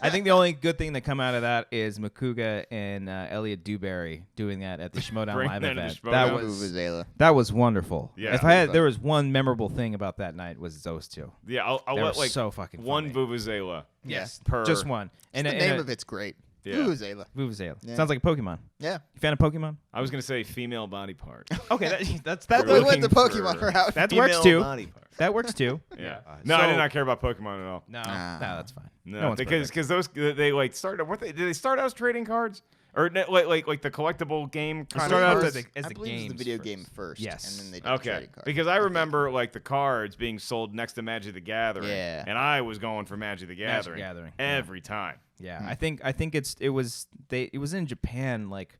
I think the only good thing that come out of that is Makuga and Elliot Dewberry doing that at the Schmodown Bring Live that to event. Schmodown. Vuvuzela. That was wonderful. Yeah. If I had, there was one memorable thing about that night was those two. Yeah, I'll They were let like so fucking one funny. vuvuzela. Yes, Per just one. And The and name of it's great. Yeah. Vuvuzela. Vuvuzela. Yeah. Sounds like a Pokemon. Yeah. You fan of Pokemon? I was gonna say female body part. Okay, that's We're We went the looking Pokemon for- route. that Female works too. body part. That works too. Yeah. No, I So- did not care about Pokemon at all. No, Ah. that's fine. No, one's because perfect. those they like started. What did they start out as trading cards or like the collectible game kind started of out cards? as I the believe it was games the video first. game first. Yes. And then they did the Okay, trading card. because I remember like the cards being sold next to Magic the Gathering, Yeah. and I was going for Magic the Gathering, Gathering, every time. Yeah, I think it was in Japan like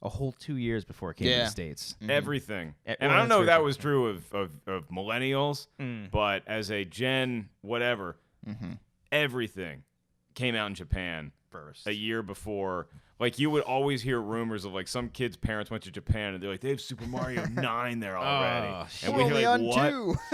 a whole 2 years before it came to Yeah. the States. Everything. Eh, And well, I don't know if that's that very was true of millennials, but as a Gen whatever, everything came out in Japan First. a year before. Like you would always hear rumors of like some kids' parents went to Japan and they're like, they have Super Mario 9 there already. Oh, and We're we only like, on what?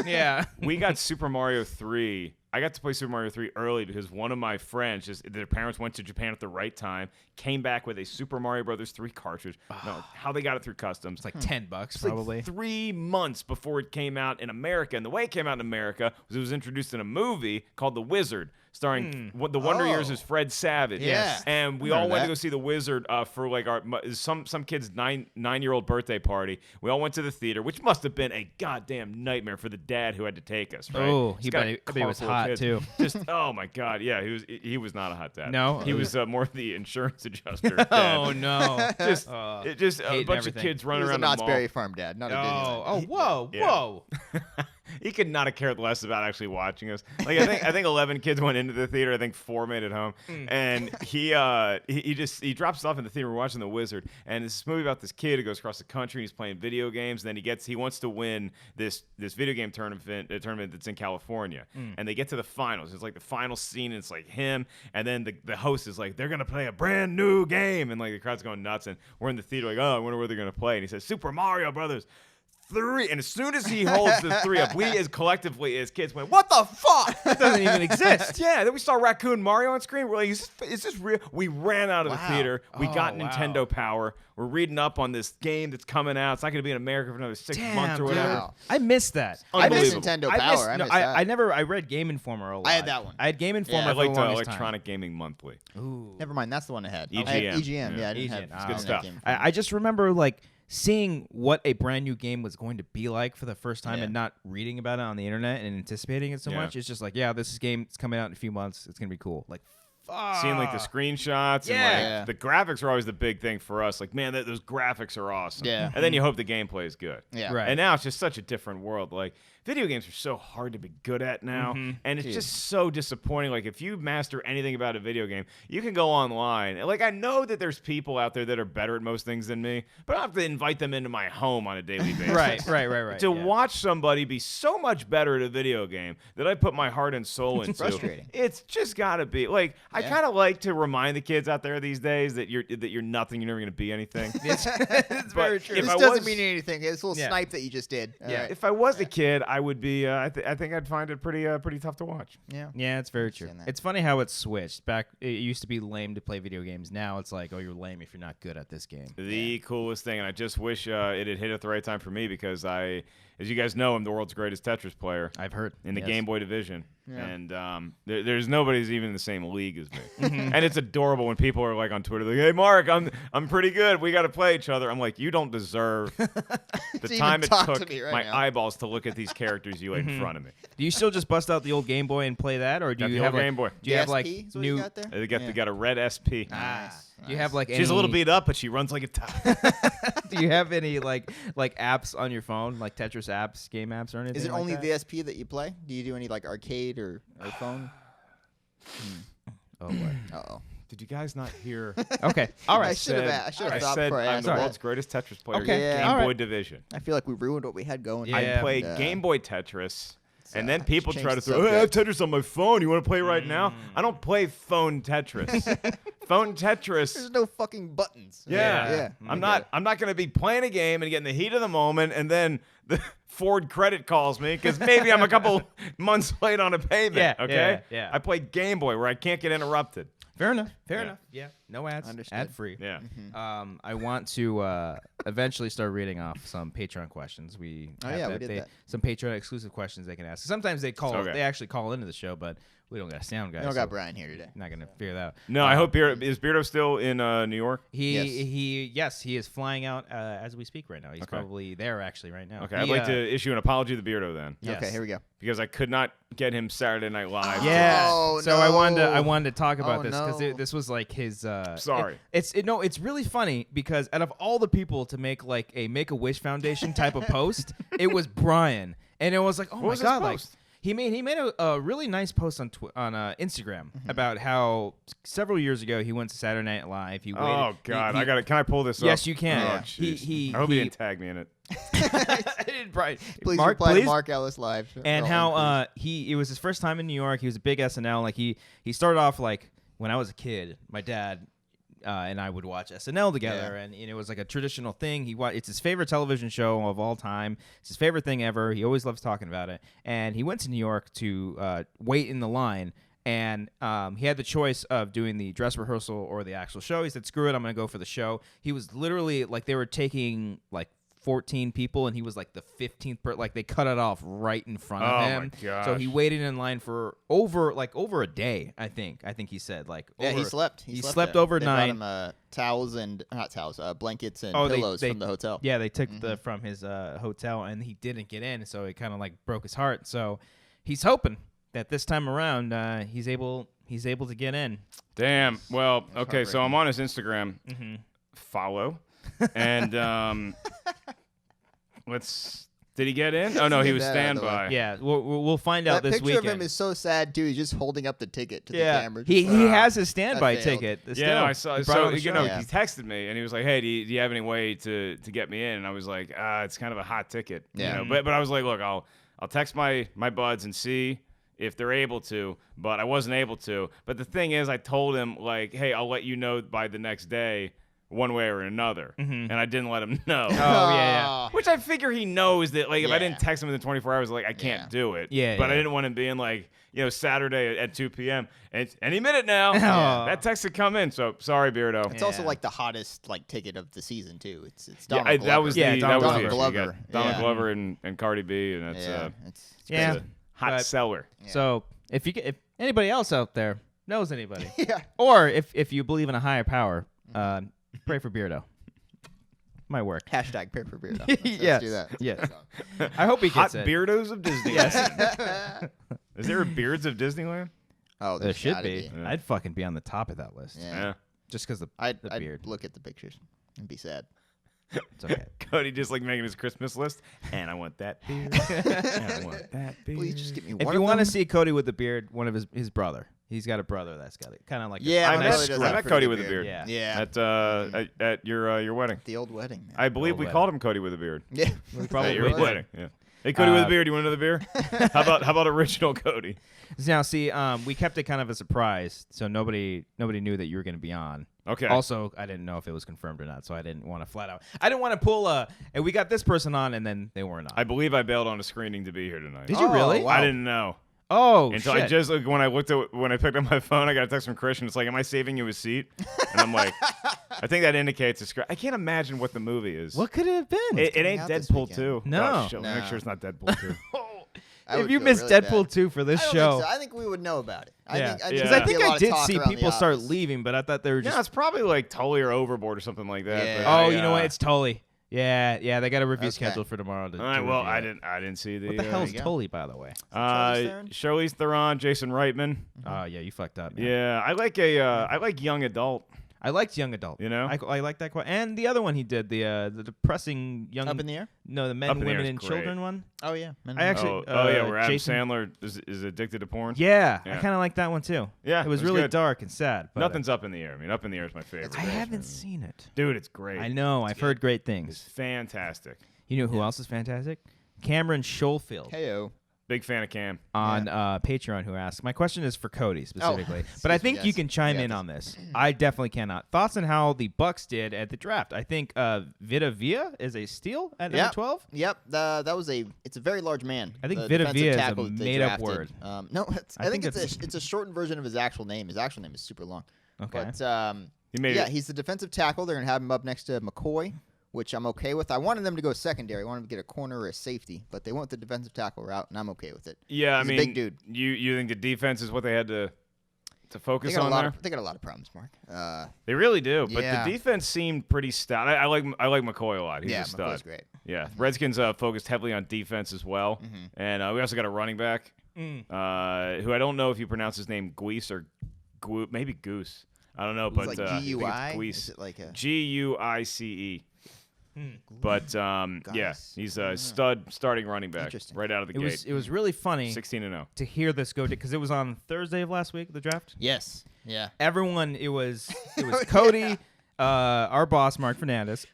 2. Yeah. We got Super Mario 3. I got to play Super Mario 3 early because one of my friends, just their parents went to Japan at the right time, came back with a Super Mario Brothers 3 cartridge. No, how they got it through customs. It's like $10 It's like probably. 3 months before it came out in America. And the way it came out in America was it was introduced in a movie called The Wizard. starring the Wonder Years is Fred Savage. Yes. And we all went to go see The Wizard for like some kid's 9-year-old birthday party. We all went to the theater, which must have been a goddamn nightmare for the dad who had to take us. Right? Oh, He's got a he car was full of hot kids. too. Just oh my god, yeah, he was not a hot dad. No? he was more of the insurance adjuster. Dad. Oh no. just a bunch everything. of kids He running was a around the Knott's mall. Berry Farm dad, not a Disneyland. Whoa, Yeah. whoa. He could not have cared less about actually watching us. Like I think 11 kids went into the theater. I think 4 made it home, and he drops off in the theater. We're watching The Wizard, and it's this movie about this kid who goes across the country. And he's playing video games. And then he wants to win this video game tournament that's in California, and they get to the finals. It's like the final scene. And it's like him, and then the host is like, they're gonna play a brand new game, and like the crowd's going nuts. And we're in the theater like, oh, I wonder what they're gonna play. And he says Super Mario Brothers 3, and as soon as he holds the 3 up, we as collectively as kids went, what the fuck? It doesn't even exist. Yeah, then we saw Raccoon Mario on screen. We're like, is this real? We ran out of the theater. We got Nintendo Power. We're reading up on this game that's coming out. It's not going to be in America for another 6 months or whatever. Wow. I missed that. I miss Unbelievable. Nintendo I Power. missed, I no, missed that. I read Game Informer a lot. I had that one. I had Game Informer Yeah, I for the liked longest Electronic Gaming Monthly. time. Ooh. Never mind, that's the one I had. EGM. I had EGM. Yeah. I didn't EGM. have It's good that stuff. game. I just remember like seeing what a brand new game was going to be like for the first time and not reading about it on the internet and anticipating it so much. It's just like, yeah, this game is coming out in a few months. It's going to be cool. Like, fuck. Seeing like the screenshots and like the graphics are always the big thing for us. Like, man, those graphics are awesome. Yeah. And then you hope the gameplay is good. Yeah. Right. And now it's just such a different world. Like, video games are so hard to be good at now, and it's just so disappointing. Like, if you master anything about a video game, you can go online. And, like, I know that there's people out there that are better at most things than me, but I don't have to invite them into my home on a daily basis. Right. To watch somebody be so much better at a video game that I put my heart and soul into, frustrating. It's just got to be like I kind of like to remind the kids out there these days that you're nothing, you're never going to be anything. It's very true. This doesn't mean anything. It's a little snipe that you just did. Yeah. If I was a kid, I would be. I think I'd find it pretty tough to watch. Yeah, it's very true. that. It's funny how it's switched. Back, it used to be lame to play video games. Now it's like, oh, you're lame if you're not good at this game. The coolest thing, and I just wish it had hit at the right time for me because as you guys know, I'm the world's greatest Tetris player. I've heard in the yes. Game Boy division, Yeah. and there's nobody's even in the same league as me. And it's adorable when people are like on Twitter, like, "Hey, Mark, I'm pretty good. We got to play each other." I'm like, you don't deserve the To time even it talk took to me right my now. eyeballs to look at these characters you laid in front of me. Do you still just bust out the old Game Boy and play that, or do Got you the have old like, Game Boy. Do you have like SP is what new? you got there? They got a red SP. Do you have like She's a little any- beat up, but she runs like a top. Do you have any like apps on your phone, like Tetris apps, game apps, or anything? Is it like only that? the SP that you play? Do you do any like arcade or phone? Oh boy. Uh-oh. Did you guys not hear? Okay. All I right. should have thought said before I I'm asked the that. world's greatest Tetris player. Okay. Yeah. Game All Boy right. division. I feel like we ruined what we had going. Yeah. I played And, Game Boy Tetris, and then people change try to the throw, "Hey, I have subject. Tetris on my phone. You want to play right now?" I don't play phone Tetris. Phone Tetris. There's no fucking buttons. Yeah. Yeah. I'm not going to be playing a game and get in the heat of the moment, and then the Ford credit calls me because maybe I'm a couple months late on a payment. Yeah, Okay. yeah. I play Game Boy where I can't get interrupted. Fair enough. Fair Yeah. enough. Yeah. No ads. Understood. Ad free. Yeah. I want to eventually start reading off some Patreon questions. We Oh, have yeah, we did that. Some Patreon exclusive questions they can ask. Sometimes they call. Okay. They actually call into the show, but we don't got a sound guy. We don't so got Brian here today. Not gonna figure that out. No, I hope is Beardo still in New York? Yes. He is flying out as we speak right now. He's Okay. probably there actually right now. Okay, He, I'd like to issue an apology to Beardo then. Yes. Okay, here we go. Because I could not get him Saturday Night Live. Yeah. Oh, so I no. wanted to talk about Oh, this because no. this was like his. Sorry. It's really funny because out of all the people to make like a Make-A-Wish Foundation type of post, it was Brian, and it was like, oh What my was his god, like post? he made a really nice post on Instagram about how several years ago he went to Saturday Night Live. He waited. Oh God, he- Can I pull this up? Yes, you can. Oh, Yeah. jeez. I hope he didn't tag me in it. Brian, Please Mark, reply please. to Mark Ellis live. And Oh, how it was his first time in New York. He was a big SNL. Like he started off like when I was a kid. My dad and I would watch SNL together, and it was like a traditional thing. It's his favorite television show of all time. It's his favorite thing ever. He always loves talking about it. And he went to New York to wait in the line. And he had the choice of doing the dress rehearsal or the actual show. He said, "Screw it, I'm going to go for the show." He was literally like they were taking like 14 people, and he was like the 15th. Like they cut it off right in front of him. my gosh. So he waited in line for over a day. I think he said like. Yeah, over, he slept. He slept there. overnight. They brought him towels and not towels, blankets and Oh, pillows they- from the hotel. Yeah, they took the from his hotel, and he didn't get in, so it kind of like broke his heart. So he's hoping that this time around he's able to get in. Damn. Well, okay, so I'm on his Instagram. Follow. And did he get in? Oh no, he was Get that out of the way. standby. Yeah, we'll find out That this picture weekend. of him is so sad too. He's just holding up the ticket to the yeah, camera. he just has his standby that failed. ticket. Yeah, Still, no, I saw. he brought it So on the you show. know, Yeah. he texted me and he was like, "Hey, do you have any way to get me in?" And I was like, "It's kind of a hot ticket." Yeah. You know? But I was like, "Look, I'll text my buds and see if they're able to." But I wasn't able to. But the thing is, I told him like, "Hey, I'll let you know by the next day, one way or another," and I didn't let him know. Oh yeah. Which I figure he knows that, like, if I Yeah. didn't text him within 24 hours, like, I can't Yeah. do it. Yeah, But yeah. I didn't want him being like, Saturday at 2 p.m. And it's any minute now. Yeah. That text had come in. So sorry, Beardo. It's also Yeah. like the hottest like ticket of the season too. It's Yeah, Donald that was Yeah, the Donald that was the Glover. issue. You got Glover. Donald Yeah. Glover and Cardi B, and that's it's Yeah. a hot But- seller. Yeah. So if anybody else out there knows anybody, yeah. or if you believe in a higher power, pray for Beardo. Might work. Hashtag pray for beer. Yes. Let's do that. Yes. I hope he Hot gets it. Beardos of Disneyland. Yes. Is there a Beards of Disneyland? Oh, There there's should gotta be. Yeah. I'd fucking be on the top of that list. Yeah. Just because I'd the beard. look at the pictures and be sad. It's okay. Cody just like making his Christmas list. And I want that beard. And I want that beard. Please just get me If one you of want to them. see Cody with the beard, one of his brother. He's got a brother that's got it. Kind of like Yeah, a my I brother met, does I have met pretty Cody good with a beard. beard. Yeah. At your wedding. The old wedding. Man. I believe Old we wedding. called him Cody with a beard. Yeah. probably At your did. wedding. Yeah. Hey, Cody with a beard. You want another beer? How about original Cody? Now, see, we kept it kind of a surprise, so nobody knew that you were going to be on. Okay. Also, I didn't know if it was confirmed or not, so I didn't want to flat out. I didn't want to pull and we got this person on, and then they weren't on. I believe I bailed on a screening to be here tonight. Did you really? wow. I didn't know. Oh, Until shit. I just when I picked up my phone, I got a text from Christian. It's like, "Am I saving you a seat?" And I'm like, "I think that indicates a script." I can't imagine what the movie is. What could it have been? It coming ain't out this Deadpool weekend. 2. No. Oh, shit, No. Make sure it's not Deadpool 2. I if would you feel missed really Deadpool bad. 2 for this I don't show. think so. I think we would know about it. Yeah. I Because think I there'd be a I lot of did talk see around the people start office. leaving, but I thought they were just. Yeah, it's probably like Tully or Overboard or something like that. Yeah. but Oh, I, you know what? It's Tully. Yeah. They got a review Okay. scheduled for tomorrow. To all right, to well, review it. I didn't see the. What the hell is you go. Tully, by the way? Charlize Theron? Charlize Theron, Jason Reitman. Oh, yeah, you fucked up. Man. Yeah, I like young adult. I liked Young Adult. You know? I like that quite. And the other one he did, the depressing young. Up in the air? No, the men, Up in the women, Air is and great. children one. Oh yeah. Men I actually. where Adam Jason- Sandler is addicted to porn. Yeah, I Yeah. kind of like that one too. Yeah, it was it was really good. dark and sad. But Nothing's Up in the Air. I mean, Up in the Air is my favorite. I haven't seen it. Dude, it's great. I know. I've heard great It's things. fantastic. You know who else is fantastic? Cameron Schofield Heyo. Big fan of Cam. on Patreon who asked. My question is for Cody specifically, but excuse I me, think you yes. can chime Yeah, in this- on this. I definitely cannot. Thoughts on how the Bucks did at the draft? I think Vita Vea is a steal at number Yep. 12. Yep. It's a very large man. I think the Vita defensive Vea is a tackle that they made-up drafted. word. No, I think it's- it's a shortened version of his actual name. His actual name is super long. Okay. But He made it. he's the defensive tackle. They're gonna have him up next to McCoy, which I'm okay with. I wanted them to go secondary. I wanted them to get a corner or a safety, but they went the defensive tackle route, and I'm okay with it. Yeah, He's I a mean, big dude. You think the defense is what they had to They focus got on a lot there? of they got a lot of problems, Mark. They really do. But Yeah. the defense seemed pretty stout. I like McCoy a lot. He's yeah, a stud. McCoy's great. Yeah, Redskins focused heavily on defense as well, and we also got a running back who I don't know if you pronounce his name Guice or maybe Goose. I don't know, but It's I like think it's GUI. Guice. Is it like a Guice. But yeah, Guice. he's a stud starting running back Interesting. right out of the gate. It was really funny 16-0. to hear this go because it was on Thursday of last week, the draft. Yes. Yeah. Everyone, it was Cody, our boss Mark Fernandez,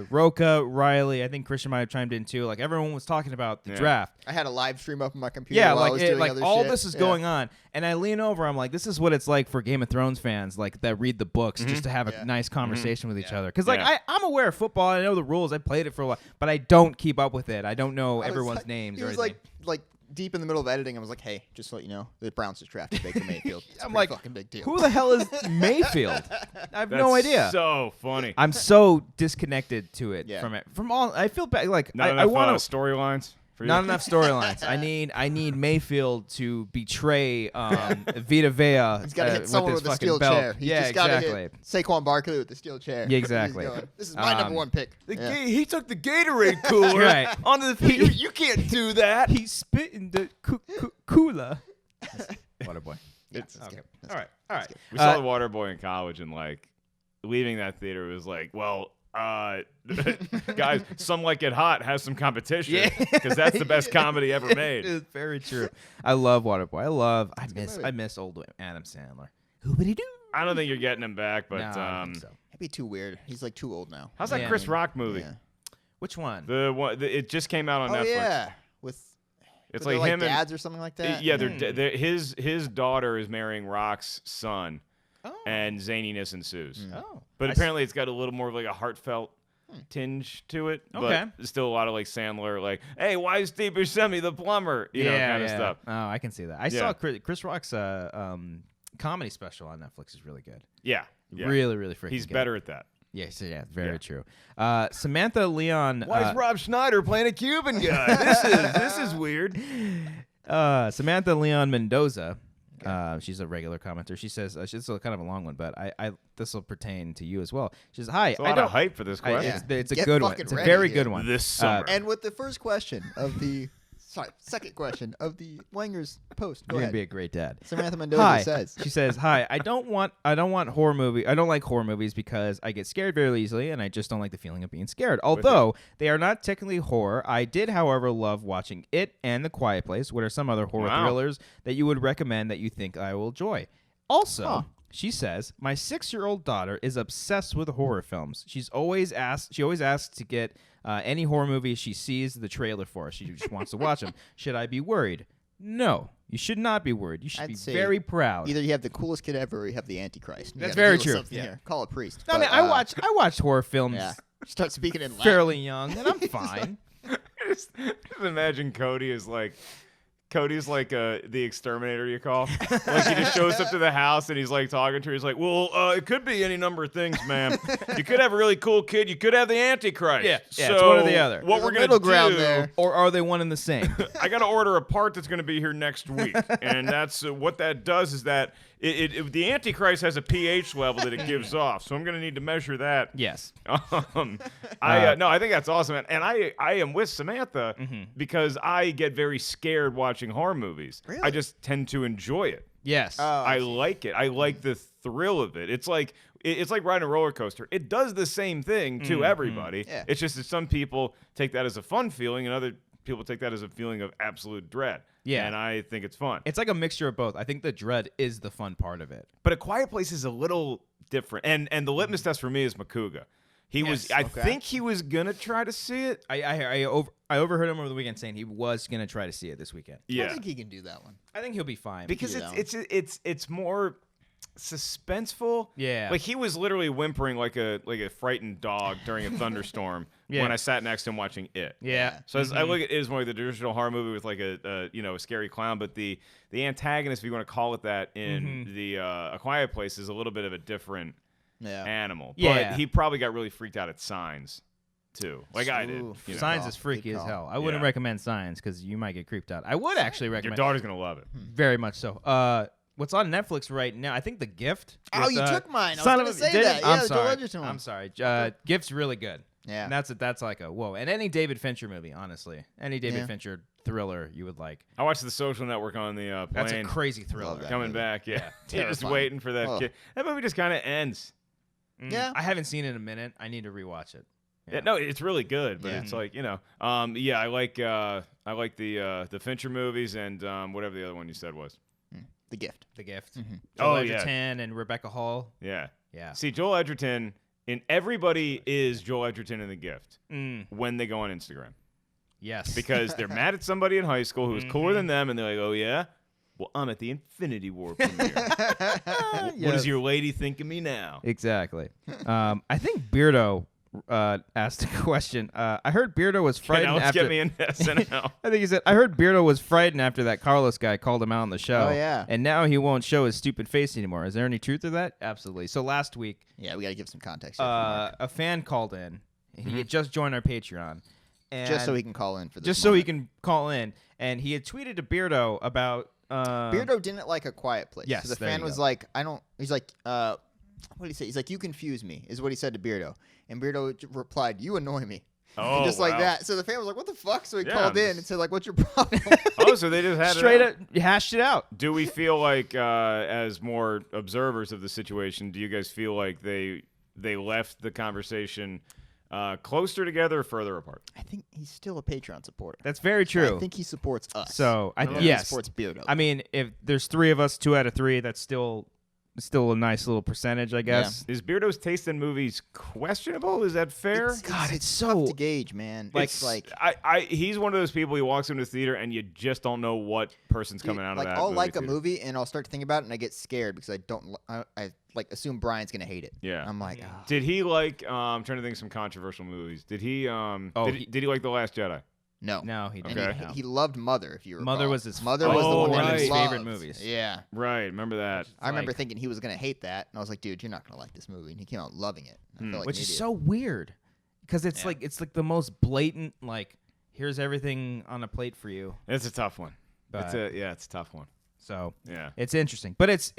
Roca, Riley. I think Christian might have chimed in too. Like everyone was talking about the Yeah. draft. I had a live stream up on my computer. Yeah, while I like was doing like other all shit. this is Yeah. going on, and I lean over. I'm like, this is what it's like for Game of Thrones fans, like that read the books, just to have a Yeah. nice conversation with each Yeah. other. Because like Yeah. I'm aware of football, I know the rules, I played it for a while, but I don't keep up with it. I don't know I was everyone's like- names He or was anything. like deep in the middle of editing. I was like, hey, just to let you know, the Browns just drafted Baker Mayfield. It's I'm a like, fucking big deal. who the hell is Mayfield? I have That's no idea. So funny. I'm so disconnected to it Yeah. from it. From all, I feel bad. Like Not I enough want storylines for you. not enough storylines. I need Mayfield to betray Vita Vea. He's got to hit with someone his with a fucking steel belt. chair. He's Yeah, just got to exactly. hit Saquon Barkley with the steel chair. Yeah, exactly. He's going, this is my number one pick. Yeah. He took the Gatorade cooler Right. onto the field. You can't do that. He spit in the cooler. Waterboy. That's Okay. good. That's All right. All right. We saw the Waterboy in college, and like leaving that theater was like, well, guys, Some Like It Hot has some competition Yeah. because that's the best comedy ever made. It's very true. I love Waterboy. I miss old Adam Sandler. Hoobity doo. I don't think you're getting him back, but No, I don't think so. That'd be too weird. He's like too old now. how's that Yeah. Chris Rock movie? Yeah. Which one? The one it just came out on Oh Netflix. yeah, with It's they're like him and dads or something like that. yeah, his daughter is marrying Rock's son, Oh. and zaniness ensues. Oh. But I apparently, it's got a little more of like a heartfelt tinge to it. Okay. But still a lot of like Sandler, like, hey, why is Steve Buscemi the plumber? You know, kind of stuff. Oh, I can see that. I Yeah. saw Chris Rock's comedy special on Netflix is really good. Yeah. yeah. Really, really freaking He's good. better at that. Yes, yeah, very Yeah. true. Samantha Leon. Why is Rob Schneider playing a Cuban guy? this is weird. Samantha Leon Mendoza. She's a regular commenter. She says, she's kind of a long one, but I this will pertain to you as well. She says, "Hi, It's a I lot don't." of hype for this I- question. it's a Get good one. fucking It's a ready very here. good one. This summer. And with the first question of the second question of the Wanger's post. Go You're ahead. gonna be a great dad. Samantha Mendoza Hi. says. She says, "Hi, I don't want horror movie. I don't like horror movies because I get scared very easily, and I just don't like the feeling of being scared. Although they are not technically horror, I did, however, love watching It and The Quiet Place. What are some other horror Wow. thrillers that you would recommend that you think I will enjoy?" Also, Huh. she says, "My 6-year-old daughter is obsessed with horror films. She always asks to get any horror movie she sees the trailer for. She just wants to watch them. Should I be worried? No, you should not be worried. You should I'd be say very proud." Either you have the coolest kid ever or you have the Antichrist. You That's gotta very deal with true. something Yeah. here. Call a priest. I mean, But, I watched horror films Yeah. Start speaking in Latin. fairly young, and I'm fine. just imagine Cody's like the exterminator you call. Like he just shows up to the house and he's like talking to her. He's like, well, it could be any number of things, ma'am. You could have a really cool kid. You could have the Antichrist. Yeah, so it's one or the other. What There's we're a gonna middle do? ground there. Or are they one and the same? I got to order a part that's going to be here next week, and that's what that does is that the Antichrist has a pH level that it gives off. So I'm going to need to measure that. Yes. I think that's awesome, and I am with Samantha because I get very scared watching horror movies. Really? I just tend to enjoy it. Yes. I like it. I like the thrill of it. It's like riding a roller coaster. It does the same thing to everybody. Yeah. It's just that some people take that as a fun feeling, and other people take that as a feeling of absolute dread. Yeah. And I think it's fun. It's like a mixture of both. I think the dread is the fun part of it. But A Quiet Place is a little different. And the litmus test for me is Makuga. He was. I okay. think he was gonna try to see it. I overheard him over the weekend saying he was going to try to see it this weekend. I Yeah. think he can do that one. I think he'll be fine. Because do that it's more suspenseful. Yeah. Like he was literally whimpering like a frightened dog during a thunderstorm Yeah. when I sat next to him watching it. yeah. So as I look at it as more like the traditional horror movie with like a scary clown, but the antagonist, if you want to call it that, in the A Quiet Place is a little bit of a different Yeah. animal. Yeah. But he probably got really freaked out at Signs too, like I did. Ooh. you know. Signs call. is freaky Good as call. hell. I wouldn't Yeah. recommend Signs because you might get creeped out. I would actually Your recommend. daughter's gonna love it. Very much so. What's on Netflix right now? I think The Gift. Oh, with, you took mine. I was Son gonna of a- say did that. it? Yeah, I'm the sorry. Joel Edgerton one. I'm sorry. Gift's really good. Yeah. And that's like a whoa. And any David Fincher movie, honestly, any David Yeah. Fincher thriller you would like. I watched The Social Network on the plane. That's a crazy thriller. Love that. coming movie. back. Yeah, you're just Terrifying. waiting for that Oh. kid. That movie just kind of ends. Yeah. I haven't seen it in a minute. I need to rewatch it. Yeah, no, it's really good, but Yeah. it's like I like the Fincher movies and whatever the other one you said was. The Gift. The Gift. Oh, Joel yeah. Edgerton and Rebecca Hall. Yeah. Yeah. See, Joel Edgerton in everybody is Joel Edgerton in The Gift Mm, when they go on Instagram yes. because they're mad at somebody in high school who's cooler than them, and they're like, "Oh yeah, well I'm at the Infinity War premiere. What Yes. does your lady think of me now?" Exactly. I think Beardo asked a question. I heard Beardo was Can frightened Ellis after. get me in SNL? I think he said, I heard Beardo was frightened after that Carlos guy called him out on the show. Oh, yeah. And now he won't show his stupid face anymore. Is there any truth to that? Absolutely. So last week, Yeah, we got to give some context here for Mark. a fan called in. He had just joined our Patreon. And Just so he can call in for this. Just so he can call in. And he had tweeted to Beardo about... Beardo didn't like A Quiet Place. Yes, So the there fan you was go. like, he's like, what did he say? He's like, you confuse me, is what he said to Beardo. And Beardo replied, you annoy me. Oh, And just like wow. that. So the fan was like, what the fuck? So he Yeah, called in just- and said, like, what's your problem? Oh, so they just had straight it out. up hashed it out. Do we feel like, as more observers of the situation, do you guys feel like they left the conversation closer together or further apart? I think he's still a Patreon supporter. That's very true. I think he supports us. So, I don't know if yes. he supports Beardo. I mean, if there's 3 of us, 2 out of 3, that's still a nice little percentage, I guess. Is Beardo's taste in movies questionable? Is that fair? God, it's tough so to gauge, man. Like- It's like He's one of those people. He walks into the theater and you just don't know what person's coming out of like that. I'll like a theater. movie and I'll start to think about it and I get scared because I don't. I like assume Brian's gonna hate it. Yeah. I'm like, Yeah. "Ah." Did he like? I'm trying to think of some controversial movies. Did he? Did he like The Last Jedi? No. No, he And didn't. Okay. no. he loved Mother. If you recall. Mother was his Mother was the Oh, one that right. he his loved. favorite movies. Yeah. Right. Remember that? I remember like- thinking he was gonna hate that, and I was like, "Dude, you're not gonna like this movie." And he came out loving it. I felt like Which an is idiot. so weird because it's Yeah. like the most blatant, like, here's everything on a plate for you. It's a tough one. But- It's a tough one. So Yeah. it's interesting, but it's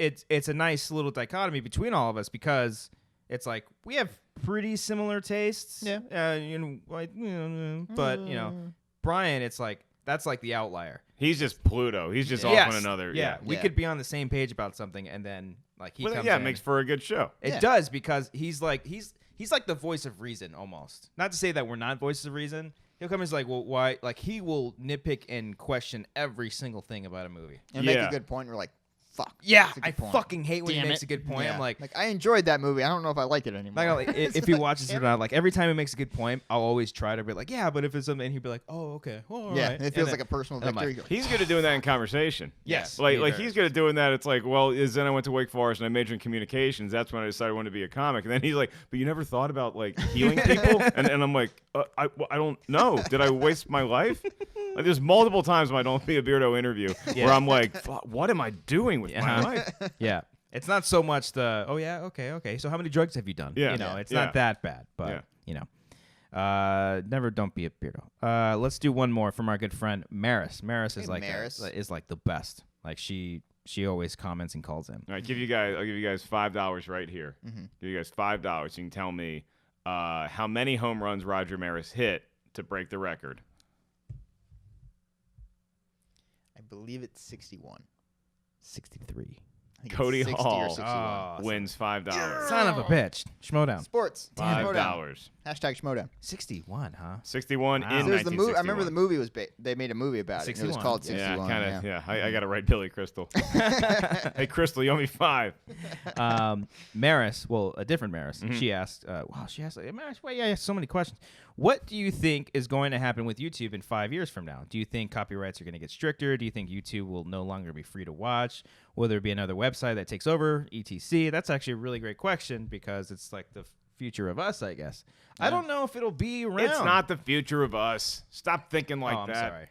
a nice little dichotomy between all of us because it's like we have pretty similar tastes. Yeah. But Brian, it's like that's like the outlier. He's just Pluto. He's just Yes. off on another. Yeah, we Yeah. could be on the same page about something, and then like he Well, comes yeah, in. it makes for a good show. It Yeah. does because he's like the voice of reason almost. Not to say that we're not voices of reason. He'll come and he's like, well, why? Like he will nitpick and question every single thing about a movie. and make Yeah. a good point. We're like, "Fuck." Yeah, that's a good I point. fucking hate when Damn he makes it. a good point. Yeah. I'm like I enjoyed that movie. I don't know if I like it anymore. like, if he watches it or not, like every time he makes a good point, I'll always try to be like, yeah, but if it's something, he'd be like, oh, okay, well, all yeah, right. it feels And like a personal and I'm victory. like, He's good at doing that in conversation. Yes, Like he does. he's good at doing that. It's like, well, then I went to Wake Forest and I majored in communications. That's when I decided I wanted to be a comic. And then he's like, but you never thought about like healing people? and I'm like, I don't know. Did I waste my life? Like, there's multiple times when I don't be a Beardo interview Yeah. where I'm like, what am I doing with my life? yeah. It's not so much the okay. So how many drugs have you done? Yeah. You know, Yeah. it's Yeah. not that bad, but Yeah. you know. Never don't be a Beardo. Let's do one more from our good friend Maris. Maris is Hey, like Maris. is like the best. Like she always comments and calls in. All right, I'll give you guys $5 right here. Mm-hmm. Give you guys $5. You can tell me how many home runs Roger Maris hit to break the record. I believe it's 61. 63. I think Cody it's 60 Hall. or 61. Oh, Wins $5. son of a bitch. Schmodown. Sports. Schmodown. $5. Hashtag Schmodown. 61, huh? 61 Wow. in There's the movie. 1961. I remember the movie was they made a movie about it. And it was 61. called Yeah, 61. kind of. Yeah, I got to write Billy Crystal. Hey, Crystal, you owe me $5. Maris, well, a different Maris. She asked, Maris, well, yeah, so many questions. What do you think is going to happen with YouTube in 5 years from now? Do you think copyrights are going to get stricter? Do you think YouTube will no longer be free to watch? Will there be another website that takes over, etc.? That's actually a really great question because it's like the future of us, I guess. I don't know if it'll be around. It's not the future of us. Stop thinking like I'm that. sorry.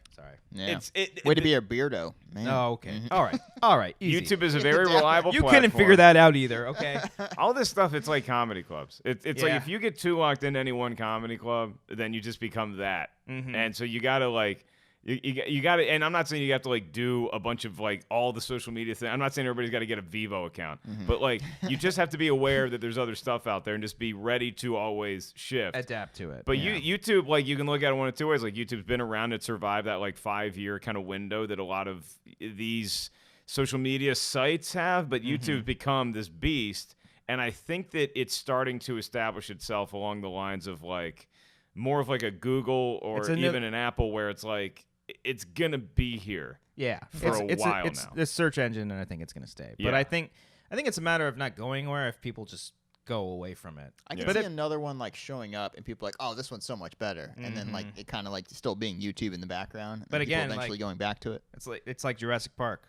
Yeah. It, Way to be a beardo, man. Oh, okay. All right. Easy. YouTube is a very reliable You platform. couldn't figure that out either, okay? All this stuff, it's like comedy clubs. It's like Yeah. if you get too locked into any one comedy club, then you just become that. And so you gotta like, you gotta. And I'm not saying you have to like do a bunch of like all the social media thing. I'm not saying everybody's got to get a Vivo account, but like you just have to be aware that there's other stuff out there and just be ready to always shift. Adapt to it. But yeah. YouTube, like you can look at it one of two ways. Like YouTube's been around to survive that like 5-year kind of window that a lot of these social media sites have. But YouTube's become this beast, and I think that it's starting to establish itself along the lines of like more of like a Google or It's a even an Apple, where it's like it's gonna be here. Yeah, for a while it's now. the search engine, and I think it's going to stay. But Yeah. I think it's a matter of not going anywhere if people just go away from it. I can Yeah. see another one like showing up and people like, oh, this one's so much better, and then like it kind of like still being YouTube in the background. And But then people again, eventually like- going back to it. It's like Jurassic Park.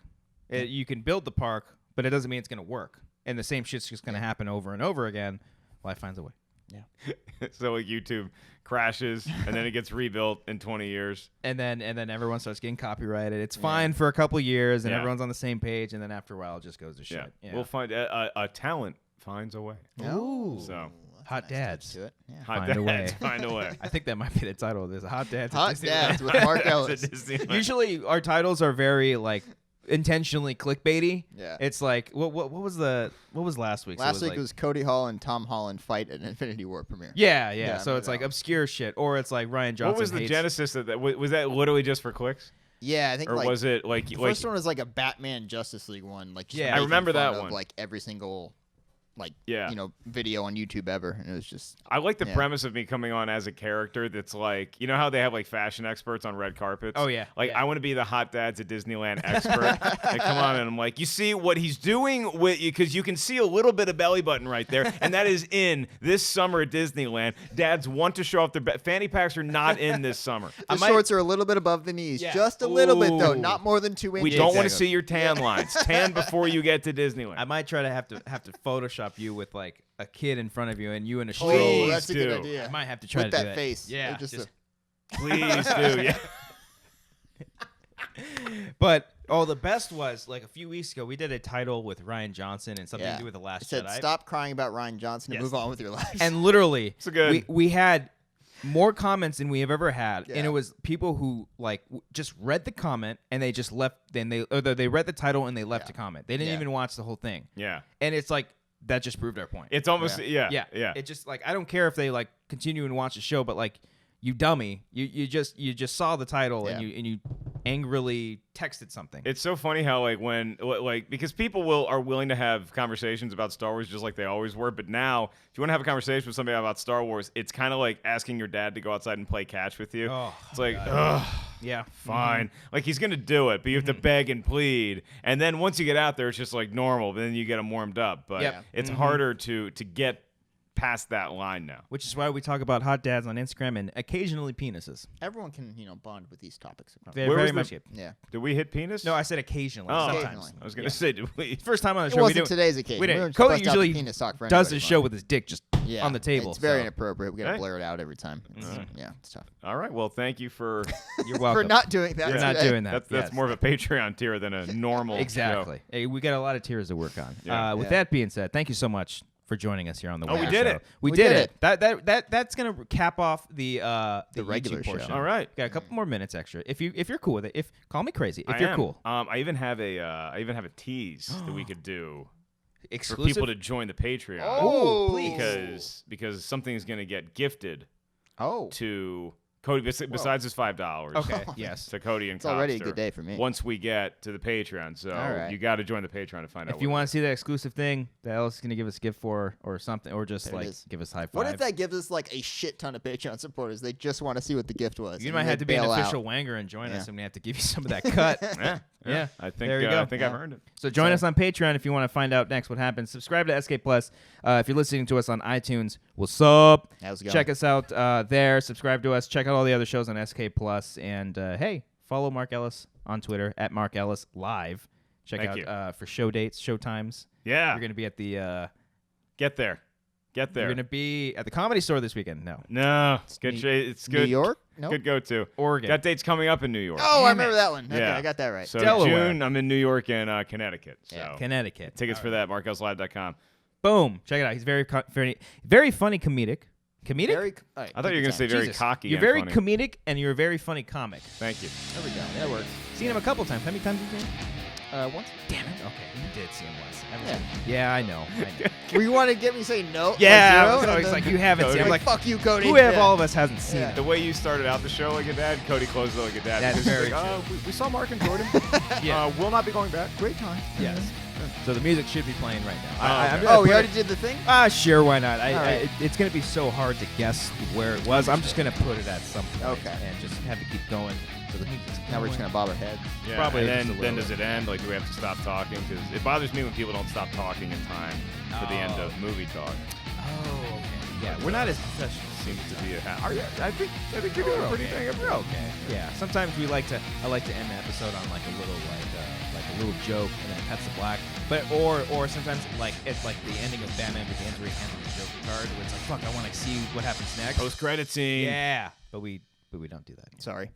You can build the park, but it doesn't mean it's going to work. And the same shit's just going to happen over and over again. Life finds a way. Yeah. So like YouTube crashes and then it gets rebuilt in 20 years. And then everyone starts getting copyrighted. It's fine for a couple years, and Yeah. everyone's on the same page, and then after a while, it just goes to shit. Yeah. We'll find a talent finds a way. Ooh. So That's Hot a nice touch dads. to it. Yeah. hot Find a way. dads find a way. I think that might be the title of this. Hot Dads. at Hot Disneyland. dads with Mark Ellis. It's a Disneyland. Usually, our titles are very like intentionally clickbaity. Yeah. It's like what was last week's? Last week like, was Cody Hall and Tom Holland fight at an Infinity War premiere. Yeah. Yeah, I So remember it's like that one. obscure shit, or it's like Ryan Johnson. What was the hates- genesis of that? Was that literally just for clicks, Yeah, I think or like was it like the like first one was like a Batman Justice League one. Like just Yeah. I making remember fun that of, one. Like every single like Yeah. video on YouTube ever, and it was just I like the Yeah. premise of me coming on as a character that's like, you know how they have like fashion experts on red carpets? Oh, yeah. Like Yeah. I want to be the hot dads at Disneyland expert. I come on and I'm like, you see what he's doing with you, because you can see a little bit of belly button right there, and that is in this summer at Disneyland. Dads want to show off their fanny packs are not in this summer. the shorts are a little bit above the knees, Yeah. just a little bit though, Ooh. not more than 2 inches. We don't want to exactly. see your tan lines. Tan before you get to Disneyland. I might try to have to Photoshop you with like a kid in front of you and you in a Oh, shade. Please that's a good do. idea. I might have to try With to do that it. face. Yeah. Just just- Please do. Yeah. But the best was like a few weeks ago we did a title with Ryan Johnson and something to do with the Last It said, Jedi. "Stop crying about Ryan Johnson and Yes. move on with your lives." And literally, So good. we had more comments than we have ever had, Yeah. and it was people who like just read the comment and they just left. Then they read the title and they left a comment. They didn't Yeah. even watch the whole thing. Yeah. And it's like that just proved our point. It's almost yeah. yeah. It just like I don't care if they like continue and watch the show, but like you dummy, you just saw the title Yeah. and you angrily texted something. It's so funny how because people are willing to have conversations about Star Wars just like they always were, but now if you want to have a conversation with somebody about Star Wars, it's kind of like asking your dad to go outside and play catch with you. Oh, it's like, ugh, yeah, fine. Like he's gonna do it, but you have to beg and plead, and then once you get out there, it's just like normal. But then you get them warmed up, but Yep. it's harder to get past that line now. Which is why we talk about hot dads on Instagram and occasionally penises. Everyone can bond with these topics. Very, Where very was much. the- Yeah. Did we hit penis? No, I said occasionally. Oh, Sometimes. Occasionally. I was gonna say, did we? First time on the It show. wasn't we do, today's occasion. We We didn't. don't Cody bust out the usually penis talk for does anybody, his show but- with his dick just Yeah, on the table. It's very so. inappropriate. We gotta Okay. blur it out every time. Yeah, it's tough. All right. Well, thank you for. You're welcome. For not doing that. You're not today. doing that. That's yes. more of a Patreon tier than a normal show. Exactly. Hey, we got a lot of tiers to work on. Yeah. With Yeah. that being said, thank you so much for joining us here on the Oh, we Wanger did Show. it. We We did did it. That's gonna cap off the regular YouTube show. portion. All right. Got a couple more minutes extra. If you're cool with it, call me crazy. If I you're am. cool, I even have a tease that we could do for exclusive. people to join the Patreon. Oh, please. Because something is going to get gifted Oh, to Cody besides his $5. Okay. Yes. To Cody and it's already a Copster good day for me. once we get to the Patreon. So All right. you got to join the Patreon to find out. If you what want to see that exclusive thing that Ellis is gonna give us a gift for, or something, or just There it like is. give us high five. What if that gives us like a shit ton of Patreon supporters? They just want to see what the gift was. You and might they have to be an bail out. official Wanger and join us, Yeah. and we have to give you some of that cut. Yeah. Yeah. I think There you go. I think I've Yeah. earned it. So join us on Patreon if you want to find out next what happens. Subscribe to SK Plus. If you're listening to us on iTunes, what's up? How's it going? Check us out there. Subscribe to us. Check out all the other shows on SK Plus. And hey, follow Mark Ellis on Twitter at Mark Ellis Live. Check Thank out for show dates, show times. Yeah. You're going to be at the Get there. Get there. You're going to be at the Comedy Store this weekend. No, No. It's good. It's good. New York? No. Good go-to. Oregon. Got dates coming up in New York. Oh, I Damn remember it. that one. Okay, Yeah. I got that right. So Delaware. June, I'm in New York and Connecticut. So Yeah. Connecticut. tickets for that, markelslive.com. Boom. Check it out. He's very very funny comedic. Comedic? Very, all right, I thought you were going to say good very Jesus. cocky You're and very funny. comedic, and you're a very funny comic. Thank you. time. There we go. That works. Seen him a couple times. How many times have you seen him? Once. Damn it. Okay, you did see him once. Yeah. Yeah, I know. Were you want to get me to say no? Yeah, like I was zero, always and like, then- you haven't Cody. seen him. like, Like, fuck you, Cody. who of Yeah. all of us hasn't seen Yeah. it? The way you started out the show like a dad, Cody closed it like a dad. That's Because very he's like, we saw Mark and Jordan. Yeah. We'll not be going back. Great time. Yes. So the music should be playing right now. okay. I'm Oh, gonna we put already it- did the thing? Sure, why not? All right. It's going to be so hard to guess where it was. I'm just going to put it at some point. Okay. And just have to keep going. So the music's Now we're just going. going to bob our heads. Yeah, Probably and just a then little does it end? Like, do we have to stop talking? Because it bothers me when people don't stop talking in time for the end Oh. of movie talk. Oh, okay. Yeah, we're not as professional. Seems to be are you? I think you're doing pretty dang good. We're okay. Yeah. Sometimes I like to end the episode on like a little a little joke, and then it cuts to black. But or sometimes like it's like the ending of Batman Begins where he hands him the joke card, where it's like, fuck, I want to see what happens next. Post credit scene. Yeah. But we don't do that. Sorry.